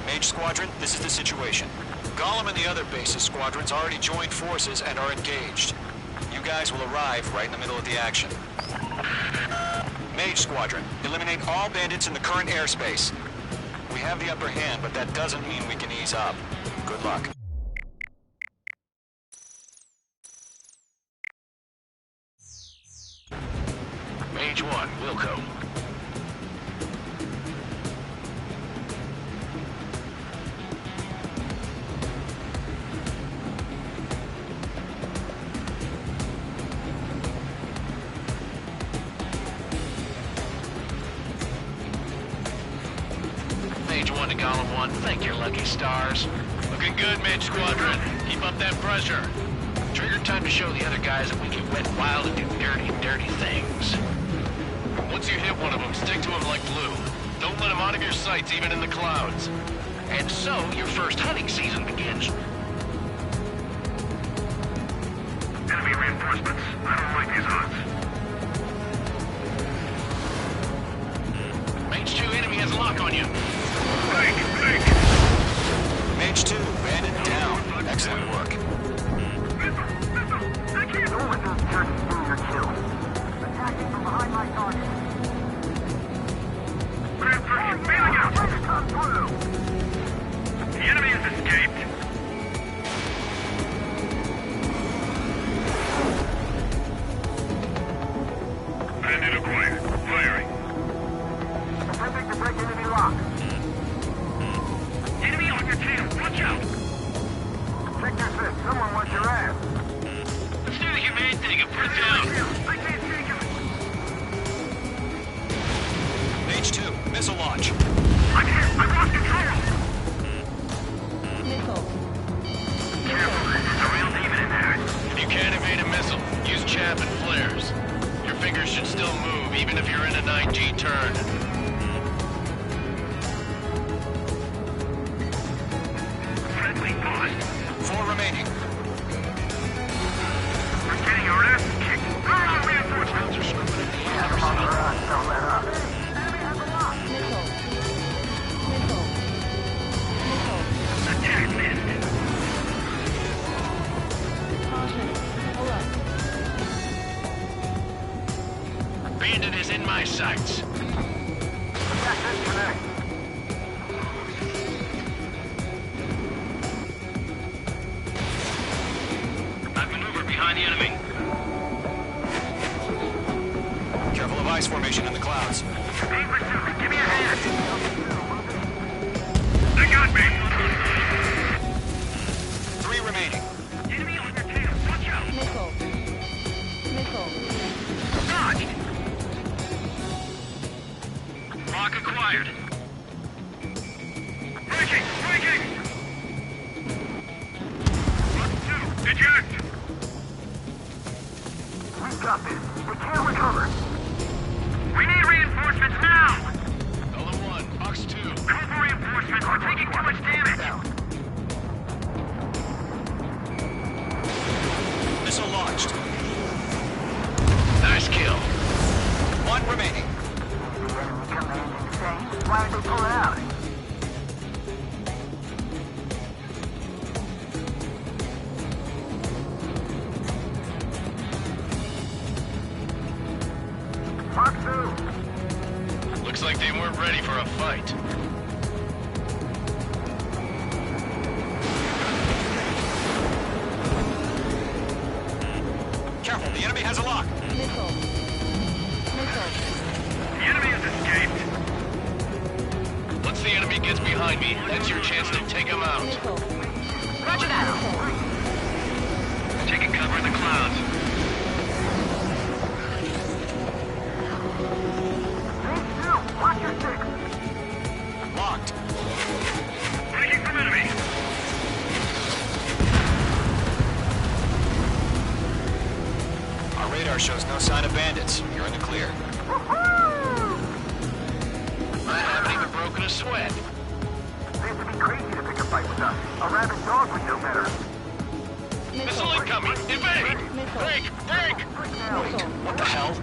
[SPEAKER 6] Mage Squadron, this is the situation. Gollum and the other bases squadrons already joined forces and are engaged. You guys will arrive right in the middle of the action. Mage Squadron, eliminate all bandits in the current airspace. We have the upper hand, but that doesn't mean we can ease up. Good luck.
[SPEAKER 3] Mage 1, Wilco. Mage 1 to Gollum 1, thank your lucky stars. Looking good, Mage Squadron. Keep up that pressure. Trigger time to show the other guys that we can wet wild and do dirty, dirty things. Once you hit one of them, stick to him like glue. Don't let him out of your sights, even in the clouds. And so, your first hunting season begins.
[SPEAKER 7] Enemy reinforcements. I don't like these odds.
[SPEAKER 3] Mage 2, enemy has a lock on you.
[SPEAKER 6] Mage 2, bandit down. Excellent work.
[SPEAKER 7] The enemy has escaped. Bandit acquired. Firing. Attempting to break enemy lock. Enemy on your tail. Watch out. Check your fist. Someone wants your ass.
[SPEAKER 2] Let's do the humane thing and put it down.
[SPEAKER 7] I can't take him.
[SPEAKER 6] Mage 2, missile launch.
[SPEAKER 7] I'm here. I lost control. Careful. There's a real demon in there.
[SPEAKER 3] If you can't evade a missile, use chaff and flares. Your fingers should still move, even if you're in a 9G turn.
[SPEAKER 7] Friendly boss.
[SPEAKER 6] 4 remaining.
[SPEAKER 7] We're getting our ass kicked. Where are reinforcements?
[SPEAKER 3] Are screwing at the ass.
[SPEAKER 7] Don't let up. Enemy has a lock. Attack missed.
[SPEAKER 3] Bandit is in my sights.
[SPEAKER 2] I've maneuvered behind the enemy.
[SPEAKER 6] Careful of ice formation in the clouds.
[SPEAKER 7] Being pursued. Give me a hand. They got me.
[SPEAKER 6] 3 remaining.
[SPEAKER 7] Enemy on your tail. Watch out. Dodged.
[SPEAKER 2] Lock acquired.
[SPEAKER 7] Breaking. Breaking. 1, 2. Eject. We got this. We can't recover. We need reinforcements now.
[SPEAKER 3] Gollum 1, Box 2.
[SPEAKER 7] Call for reinforcements. We're taking too much damage.
[SPEAKER 6] Missile launched.
[SPEAKER 3] Nice kill.
[SPEAKER 6] 1 remaining.
[SPEAKER 7] Why did they pull it out? Mark 2.
[SPEAKER 3] Looks like they weren't ready for a fight.
[SPEAKER 6] Careful, the enemy has a lock.
[SPEAKER 7] The enemy has escaped.
[SPEAKER 3] Once the enemy gets behind me, that's your chance to take him out.
[SPEAKER 5] Roger that.
[SPEAKER 2] Taking cover in the clouds.
[SPEAKER 7] Watch your six.
[SPEAKER 6] Locked.
[SPEAKER 7] Taking from enemy.
[SPEAKER 6] Our Our radar shows no sign of bandits. You're in the clear.
[SPEAKER 3] I haven't even broken a sweat.
[SPEAKER 7] They have to be crazy to pick a fight with us. A rabid dog would know better.
[SPEAKER 3] Missile incoming! Evade! Break! Break!
[SPEAKER 6] What the hell?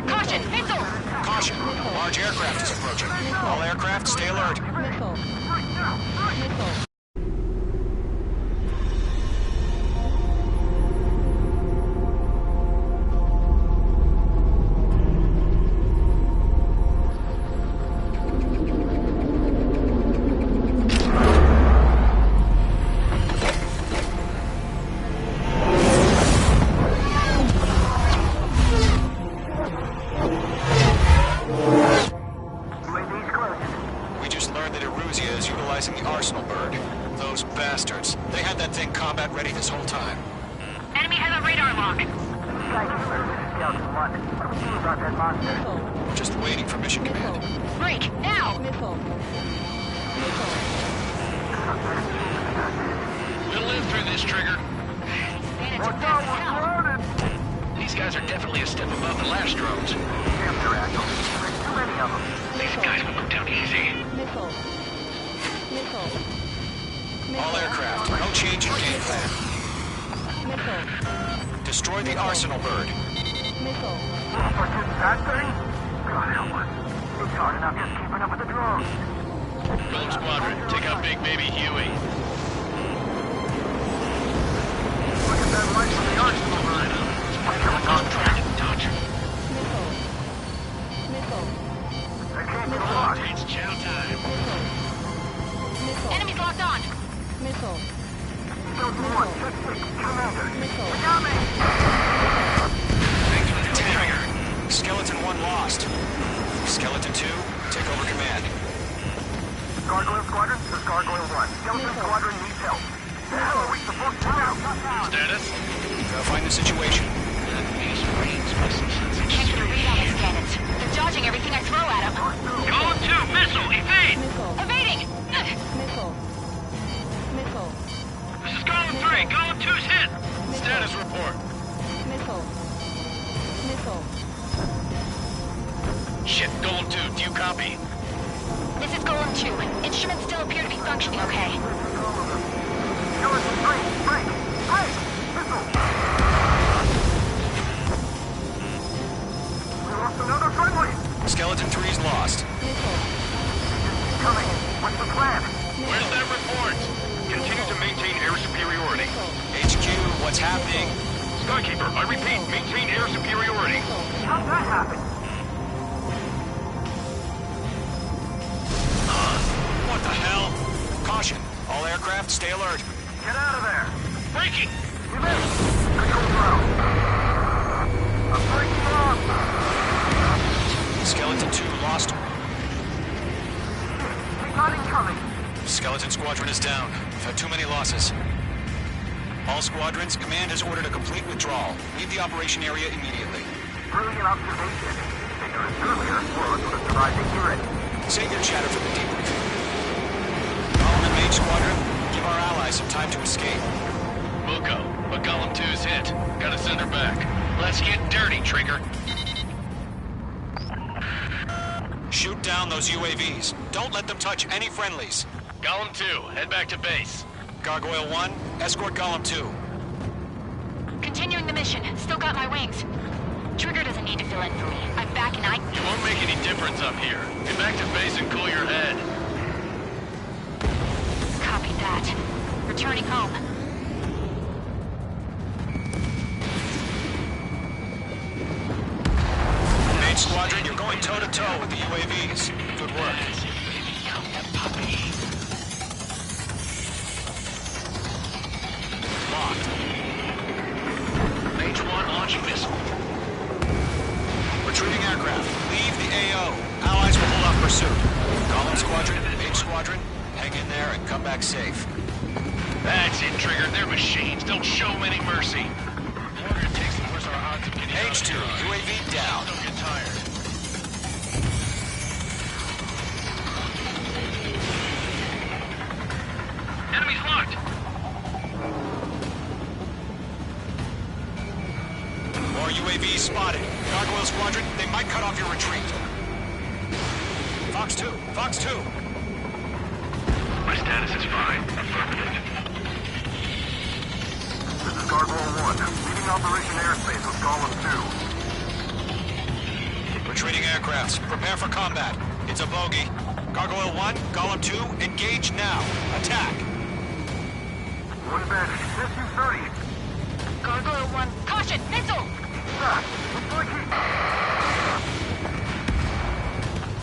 [SPEAKER 5] Caution! Missile!
[SPEAKER 6] Caution! A large aircraft is approaching. All aircraft, stay alert. We just learned that Eruzia is utilizing the Arsenal bird. Those bastards. They had that thing combat ready this whole time.
[SPEAKER 5] Enemy has a radar lock.
[SPEAKER 6] Just waiting for mission command.
[SPEAKER 5] Break! Now!
[SPEAKER 3] We'll live through this, Trigger. These guys are definitely a step above the last drones. These guys will go down easy.
[SPEAKER 6] All aircraft, no change in game plan. Destroy the Arsenal bird.
[SPEAKER 7] That thing? God help us. It's hard enough just keeping up with the drones.
[SPEAKER 3] Golem Squadron, take out Big Baby Huey.
[SPEAKER 7] Look at that light from the Arsenal bird.
[SPEAKER 3] Dodge.
[SPEAKER 7] They can't get lost.
[SPEAKER 3] It's chow time.
[SPEAKER 5] Enemy's locked on.
[SPEAKER 7] Skeleton 1, check 6, Commander. We got me!
[SPEAKER 3] Thanks for the trigger.
[SPEAKER 6] Skeleton 1 lost. Skeleton 2, take over command.
[SPEAKER 7] Gargoyle Squadron, this is Gargoyle 1. Skeleton Squadron needs help. The hell are we supposed to do?
[SPEAKER 3] Status?
[SPEAKER 6] Gotta find the situation.
[SPEAKER 3] These brains missing sense.
[SPEAKER 5] Can't get a read on these cannons. They're dodging everything I throw at them.
[SPEAKER 2] Golem 2, missile, evade!
[SPEAKER 5] Evading!
[SPEAKER 2] This is Golem 3, Golem 2's hit!
[SPEAKER 3] Status report. Shit, Golem 2, do you copy?
[SPEAKER 5] This is Golem 2. Instruments still appear to be functioning okay.
[SPEAKER 7] Skeleton 3, break! Break! Missile! We lost another friendly!
[SPEAKER 6] Skeleton 3's lost.
[SPEAKER 7] Coming. What's the plan?
[SPEAKER 3] Where's that report?
[SPEAKER 2] Continue to maintain air superiority.
[SPEAKER 6] HQ, what's happening?
[SPEAKER 2] Skykeeper, I repeat, maintain air superiority.
[SPEAKER 7] How'd that happen?
[SPEAKER 6] What the hell? Caution. All aircraft, stay alert.
[SPEAKER 7] Get out of there!
[SPEAKER 3] Breaking!
[SPEAKER 7] You missed! Control throw! I'm breaking off!
[SPEAKER 6] Skeleton 2 lost.
[SPEAKER 7] Keep not incoming!
[SPEAKER 6] Skeleton Squadron is down. We've had too many losses. All squadrons, command has ordered a complete withdrawal. Leave the operation area immediately.
[SPEAKER 7] Brilliant observation. Figure it earlier, or else would have survived to hear it.
[SPEAKER 6] Save your chatter for the debrief. Golem and Mage Squadron, give our allies some time to escape.
[SPEAKER 3] Wilco, but Golem 2's hit. Gotta send her back. Let's get dirty, Trigger.
[SPEAKER 6] Shoot down those UAVs. Don't let them touch any friendlies.
[SPEAKER 3] Golem 2, head back to base.
[SPEAKER 6] Gargoyle 1, escort Golem 2.
[SPEAKER 5] Continuing the mission. Still got my wings. Trigger doesn't need to fill in for me. I'm back and
[SPEAKER 3] You won't make any difference up here. Get back to base and cool your head.
[SPEAKER 5] Copy that. Returning home.
[SPEAKER 6] Mage Squadron, you're going toe-to-toe with the UAVs. Good work. Locked.
[SPEAKER 3] Mage 1 launching missile.
[SPEAKER 6] Retreating aircraft. Leave the AO. Allies will hold off pursuit. Golem Squadron, Mage Squadron, hang in there and come back safe.
[SPEAKER 3] That's it, Trigger. They're machines. Don't show them any mercy. The longer it takes, the worse our odds of getting out of
[SPEAKER 6] H2,
[SPEAKER 3] here are.
[SPEAKER 6] UAV down.
[SPEAKER 3] Don't get tired.
[SPEAKER 2] Enemy's locked!
[SPEAKER 6] More UAV UAV spotted. Gargoyle Squadron, they might cut off your retreat. Fox 2, Fox 2.
[SPEAKER 4] My status is fine. Affirmative. This is Gargoyle 1. Leading Operation Airspace with Golem 2.
[SPEAKER 6] Retreating aircrafts. Prepare for combat. It's a bogey. Gargoyle 1, Golem 2, engage now. Attack.
[SPEAKER 4] What advantage? SU-30.
[SPEAKER 5] Gargoyle 1, caution, missile!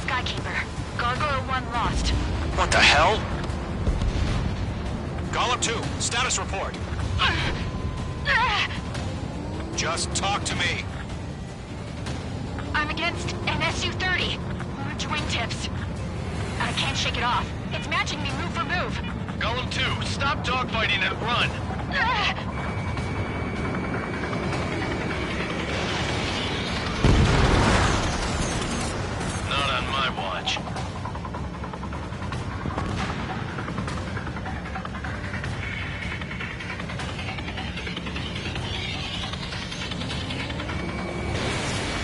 [SPEAKER 5] Skykeeper, Gargoyle 1 lost.
[SPEAKER 6] What the hell? Golem 2, status report. Just talk to me.
[SPEAKER 5] I'm against an SU-30. Large wingtips. I can't shake it off. It's matching me move for move.
[SPEAKER 3] Golem 2, stop dogfighting and run! Not on my watch.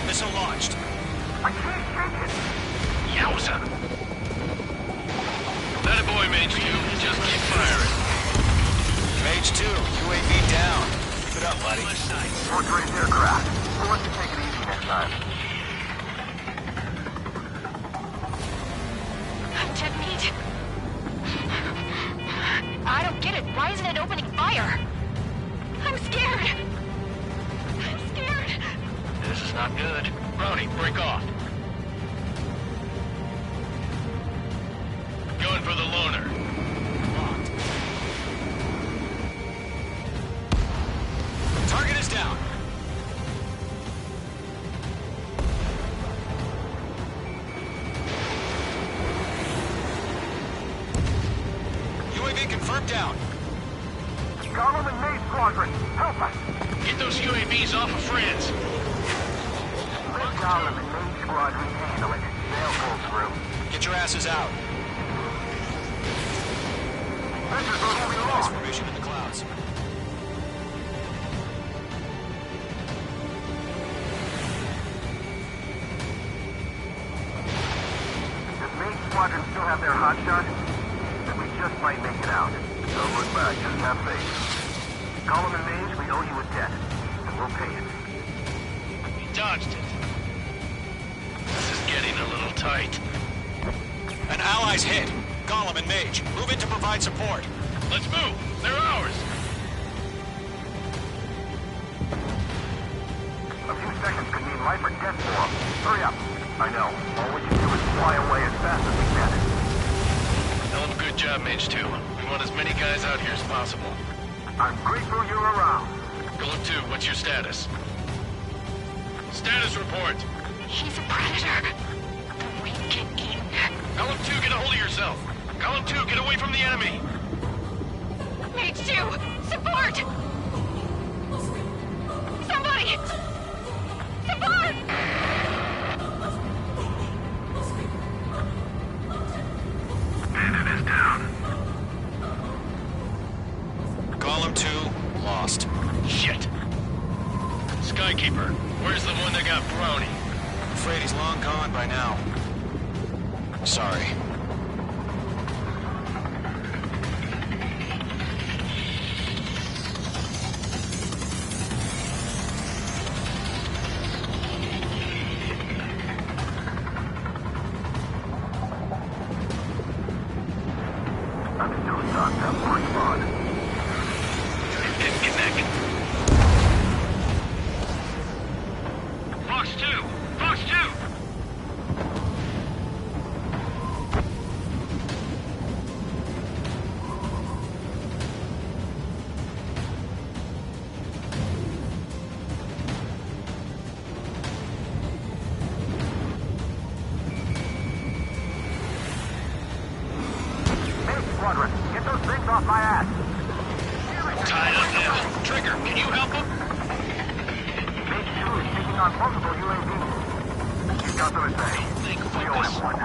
[SPEAKER 6] Missile launched.
[SPEAKER 4] I can't shake it.
[SPEAKER 3] Yowza! That a boy, Mage 2. Just keep firing.
[SPEAKER 6] Mage 2, UAV down. Keep it up, buddy.
[SPEAKER 4] Fourth-rate aircraft. We'll let you take it easy next time.
[SPEAKER 5] Dead meat. I don't get it. Why isn't it opening fire? I'm scared. I'm scared.
[SPEAKER 3] This is not good. Brownie, break off. Going for the loner.
[SPEAKER 6] Target is down. UAV confirmed down.
[SPEAKER 4] Golem and Maze Squadron, help us!
[SPEAKER 3] Get those UAVs off of France.
[SPEAKER 4] Let Golem and Maze Squadron handle it. They'll pull through.
[SPEAKER 6] Get your asses out.
[SPEAKER 4] Ventures are moving
[SPEAKER 6] Nice
[SPEAKER 4] along.
[SPEAKER 6] formation in the clouds.
[SPEAKER 4] Does Maze Squadron still have their hotshot? Then we just might make it out. Don't look back, just have faith. Golem and Maze, we owe you a debt. And we'll pay it.
[SPEAKER 3] We dodged it. This is getting a little tight.
[SPEAKER 6] An ally's hit. Golem and Mage, move in to provide support.
[SPEAKER 3] Let's move. They're ours.
[SPEAKER 4] A few seconds could mean life or death for them. Hurry up. I know. All we can do is fly away as fast as we can.
[SPEAKER 3] Hell of a good job, Mage 2. We want as many guys out here as possible.
[SPEAKER 4] I'm grateful you're around.
[SPEAKER 3] Golem 2, what's your status? Status report.
[SPEAKER 5] He's a predator. We get in.
[SPEAKER 3] Golem 2, get a hold of yourself. Golem 2, get away from the enemy.
[SPEAKER 5] Mage 2, support! Somebody! Support!
[SPEAKER 4] Bandit is down.
[SPEAKER 6] Golem 2, lost.
[SPEAKER 3] Shit. Skykeeper, where's the one that got Brownie?
[SPEAKER 6] I'm afraid he's long gone by now. Sorry.
[SPEAKER 4] I'm still shocked up for spawn.
[SPEAKER 3] Disconnect. Fox 2! Fox 2!
[SPEAKER 4] Squadron, get those things off my ass.
[SPEAKER 3] Tied up now. Trigger, can you help him?
[SPEAKER 4] Mage 2 is taking on multiple UAVs. He's got them at bay.
[SPEAKER 3] Think
[SPEAKER 4] We owe him one.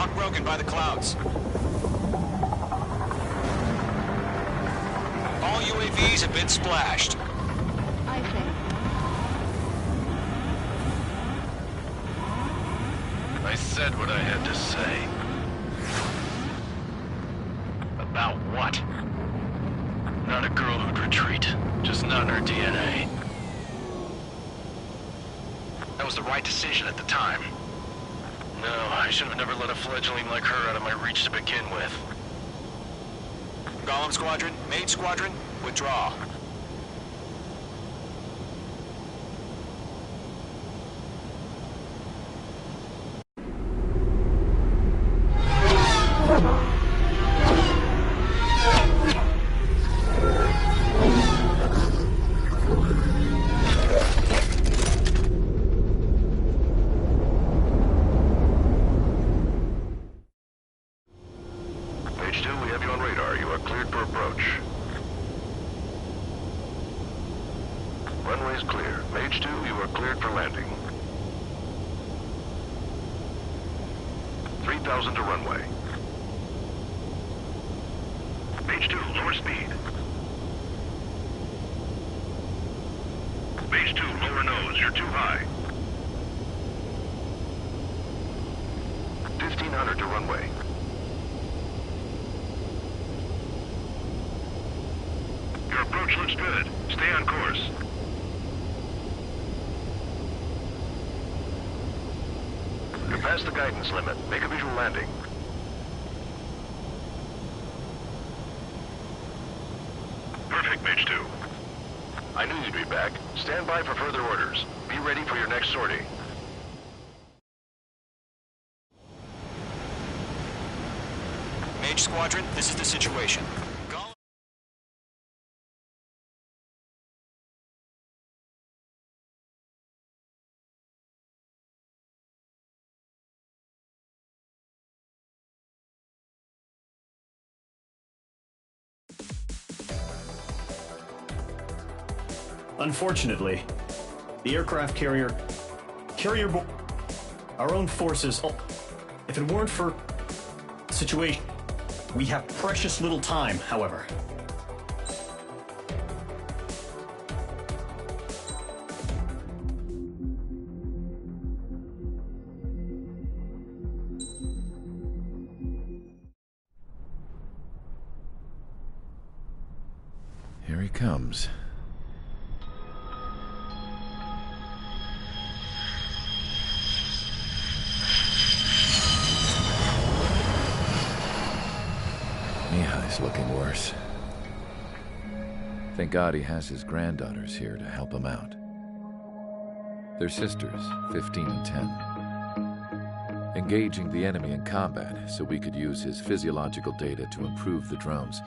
[SPEAKER 6] Hawk broken by the clouds. All UAVs have been splashed.
[SPEAKER 5] I see.
[SPEAKER 3] I said what I had to say. About what? Not a girl who'd retreat. Just not in her DNA. That was the right decision at the time. No, I should have never let a fledgling like her out of my reach to begin with.
[SPEAKER 6] Golem Squadron, Mage Squadron, withdraw.
[SPEAKER 4] Mage 2, we have you on radar. You are cleared for approach. Runway's clear. Mage 2, you are cleared for landing. 3,000 to runway. Mage 2, lower speed. Mage 2, lower nose. You're too high. 1,500 to runway. Your approach looks good. Stay on course. You're past the guidance limit. Make a visual landing. Perfect, Mage 2. I knew you'd be back. Stand by for further orders. Be ready for your next sortie.
[SPEAKER 6] Mage Squadron, this is the situation.
[SPEAKER 8] Unfortunately, the aircraft carrier... our own forces... If it weren't for the situation, we have precious little time, however.
[SPEAKER 13] Here he comes. Mihai's looking worse. Thank God he has his granddaughters here to help him out. They're sisters, 15 and 10. Engaging the enemy in combat so we could use his physiological data to improve the drones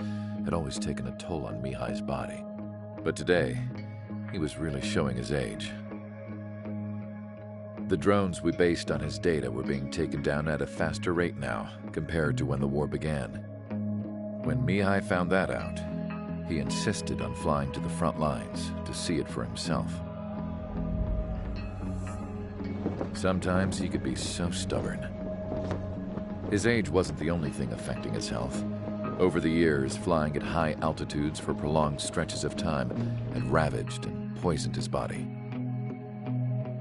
[SPEAKER 13] had always taken a toll on Mihai's body. But today, he was really showing his age. The drones we based on his data were being taken down at a faster rate now compared to when the war began. When Mihai found that out, he insisted on flying to the front lines to see it for himself. Sometimes he could be so stubborn. His age wasn't the only thing affecting his health. Over the years, flying at high altitudes for prolonged stretches of time had ravaged and poisoned his body.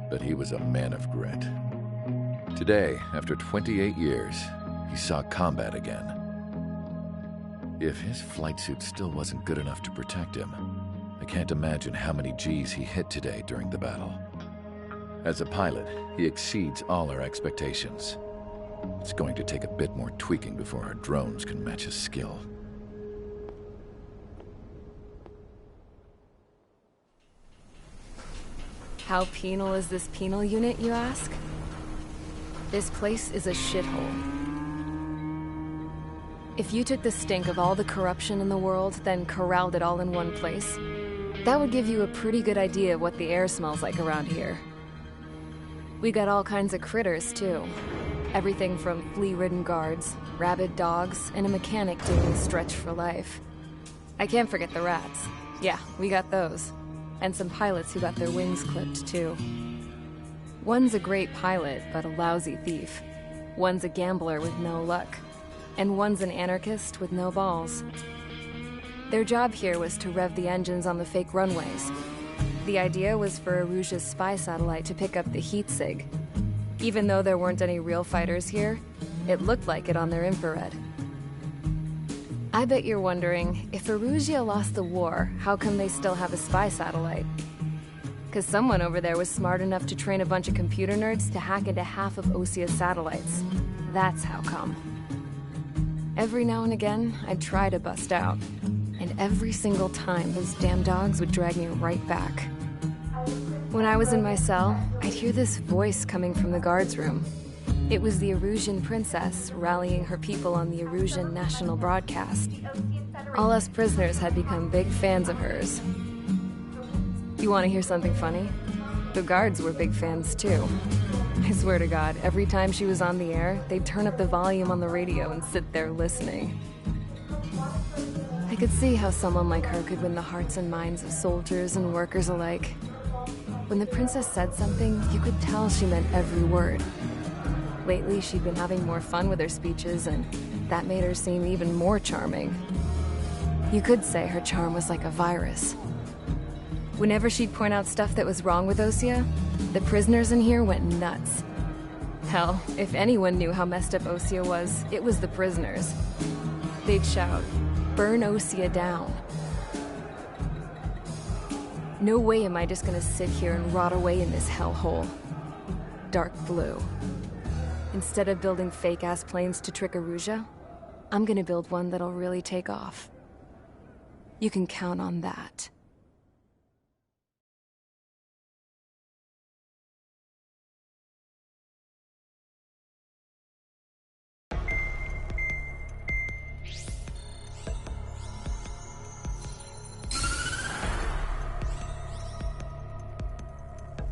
[SPEAKER 13] But he was a man of grit. Today, after 28 years, he saw combat again. If his flight suit still wasn't good enough to protect him, I can't imagine how many Gs he hit today during the battle. As a pilot, he exceeds all our expectations. It's going to take a bit more tweaking before our drones can match his skill.
[SPEAKER 11] How penal is this penal unit, you ask? This place is a shithole. If you took the stink of all the corruption in the world, then corralled it all in one place, that would give you a pretty good idea of what the air smells like around here. We got all kinds of critters, too. Everything from flea-ridden guards, rabid dogs, and a mechanic doing stretch for life. I can't forget the rats. Yeah, we got those. And some pilots who got their wings clipped, too. One's a great pilot, but a lousy thief. One's a gambler with no luck, and one's an anarchist with no balls. Their job here was to rev the engines on the fake runways. The idea was for Erusia's spy satellite to pick up the heat sig. Even though there weren't any real fighters here, it looked like it on their infrared. I bet you're wondering, if Erusia lost the war, how come they still have a spy satellite? Because someone over there was smart enough to train a bunch of computer nerds to hack into half of Osia's satellites. That's how come. Every now and again, I'd try to bust out. And every single time, those damn dogs would drag me right back. When I was in my cell, I'd hear this voice coming from the guards room. It was the Erusian princess rallying her people on the Erusian national broadcast. All us prisoners had become big fans of hers. You want to hear something funny? The guards were big fans too. I swear to God, every time she was on the air, they'd turn up the volume on the radio and sit there listening. I could see how someone like her could win the hearts and minds of soldiers and workers alike. When the princess said something, you could tell she meant every word. Lately, she'd been having more fun with her speeches, and that made her seem even more charming. You could say her charm was like a virus. Whenever she'd point out stuff that was wrong with Osia, the prisoners in here went nuts. Hell, if anyone knew how messed up Osia was, it was the prisoners. They'd shout, "Burn Osia down." No way am I just gonna sit here and rot away in this hellhole. Dark blue. Instead of building fake-ass planes to trick Erusia, I'm gonna build one that'll really take off. You can count on that.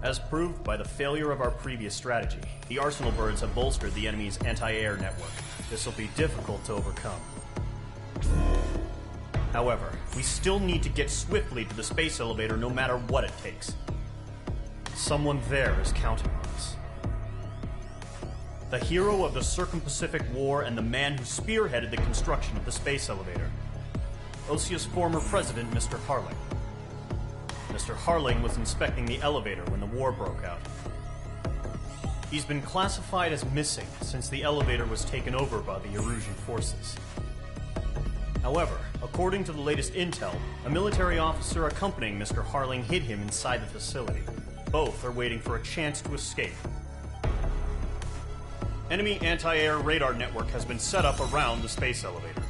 [SPEAKER 8] As proved by the failure of our previous strategy, the Arsenal birds have bolstered the enemy's anti-air network. This will be difficult to overcome. However, we still need to get swiftly to the space elevator no matter what it takes. Someone there is counting on us. The hero of the Circum-Pacific War and the man who spearheaded the construction of the space elevator. Osia's former president, Mr. Harling. Mr. Harling was inspecting the elevator when the war broke out. He's been classified as missing since the elevator was taken over by the Erusian forces. However, according to the latest intel, a military officer accompanying Mr. Harling hid him inside the facility. Both are waiting for a chance to escape. Enemy anti-air radar network has been set up around the space elevator.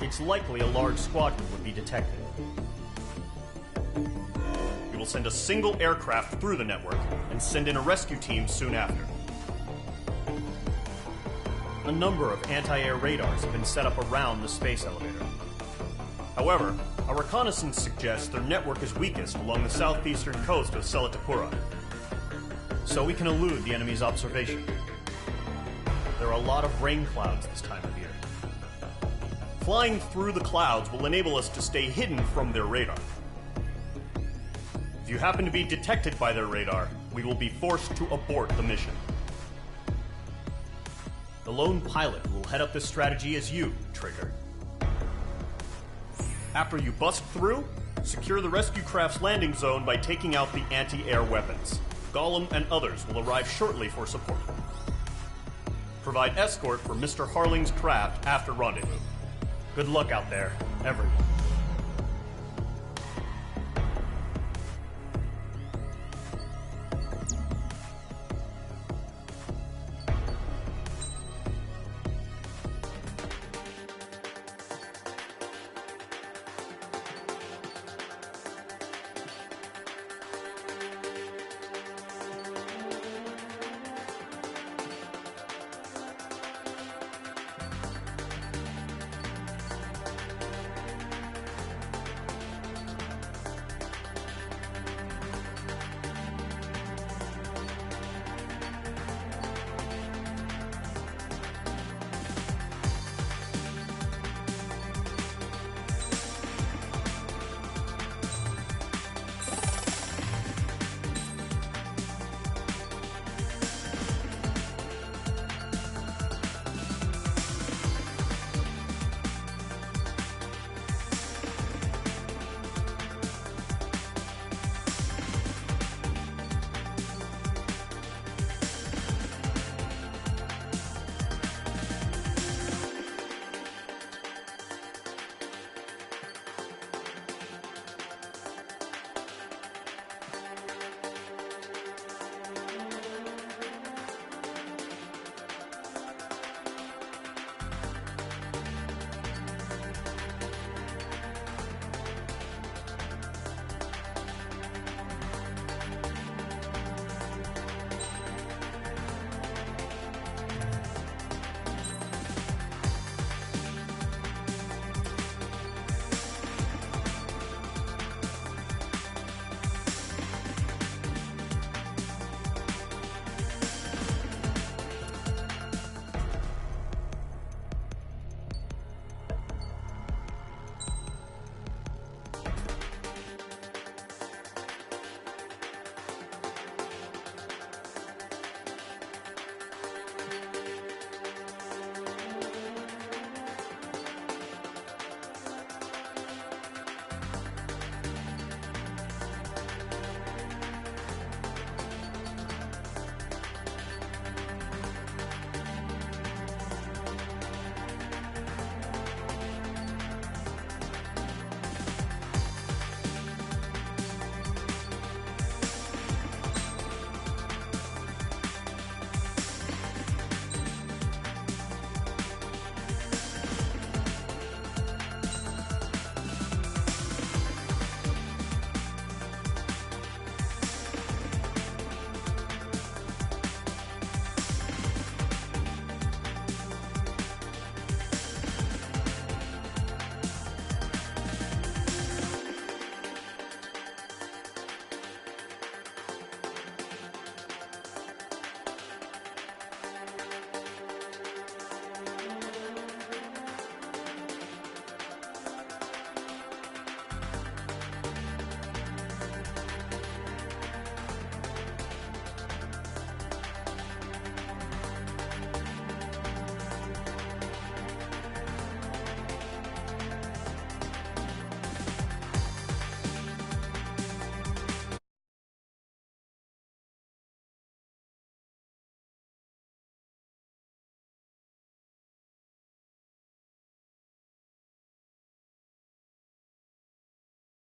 [SPEAKER 8] It's likely a large squadron would be detected. We will send a single aircraft through the network and send in a rescue team soon after. A number of anti-air radars have been set up around the space elevator. However, our reconnaissance suggests their network is weakest along the southeastern coast of Selatapura, so we can elude the enemy's observation. There are a lot of rain clouds this time of year. Flying through the clouds will enable us to stay hidden from their radar. If you happen to be detected by their radar, we will be forced to abort the mission. The lone pilot who will head up this strategy is you, Trigger. After you bust through, secure the rescue craft's landing zone by taking out the anti-air weapons. Gollum and others will arrive shortly for support. Provide escort for Mr. Harling's craft after rendezvous. Good luck out there, everyone.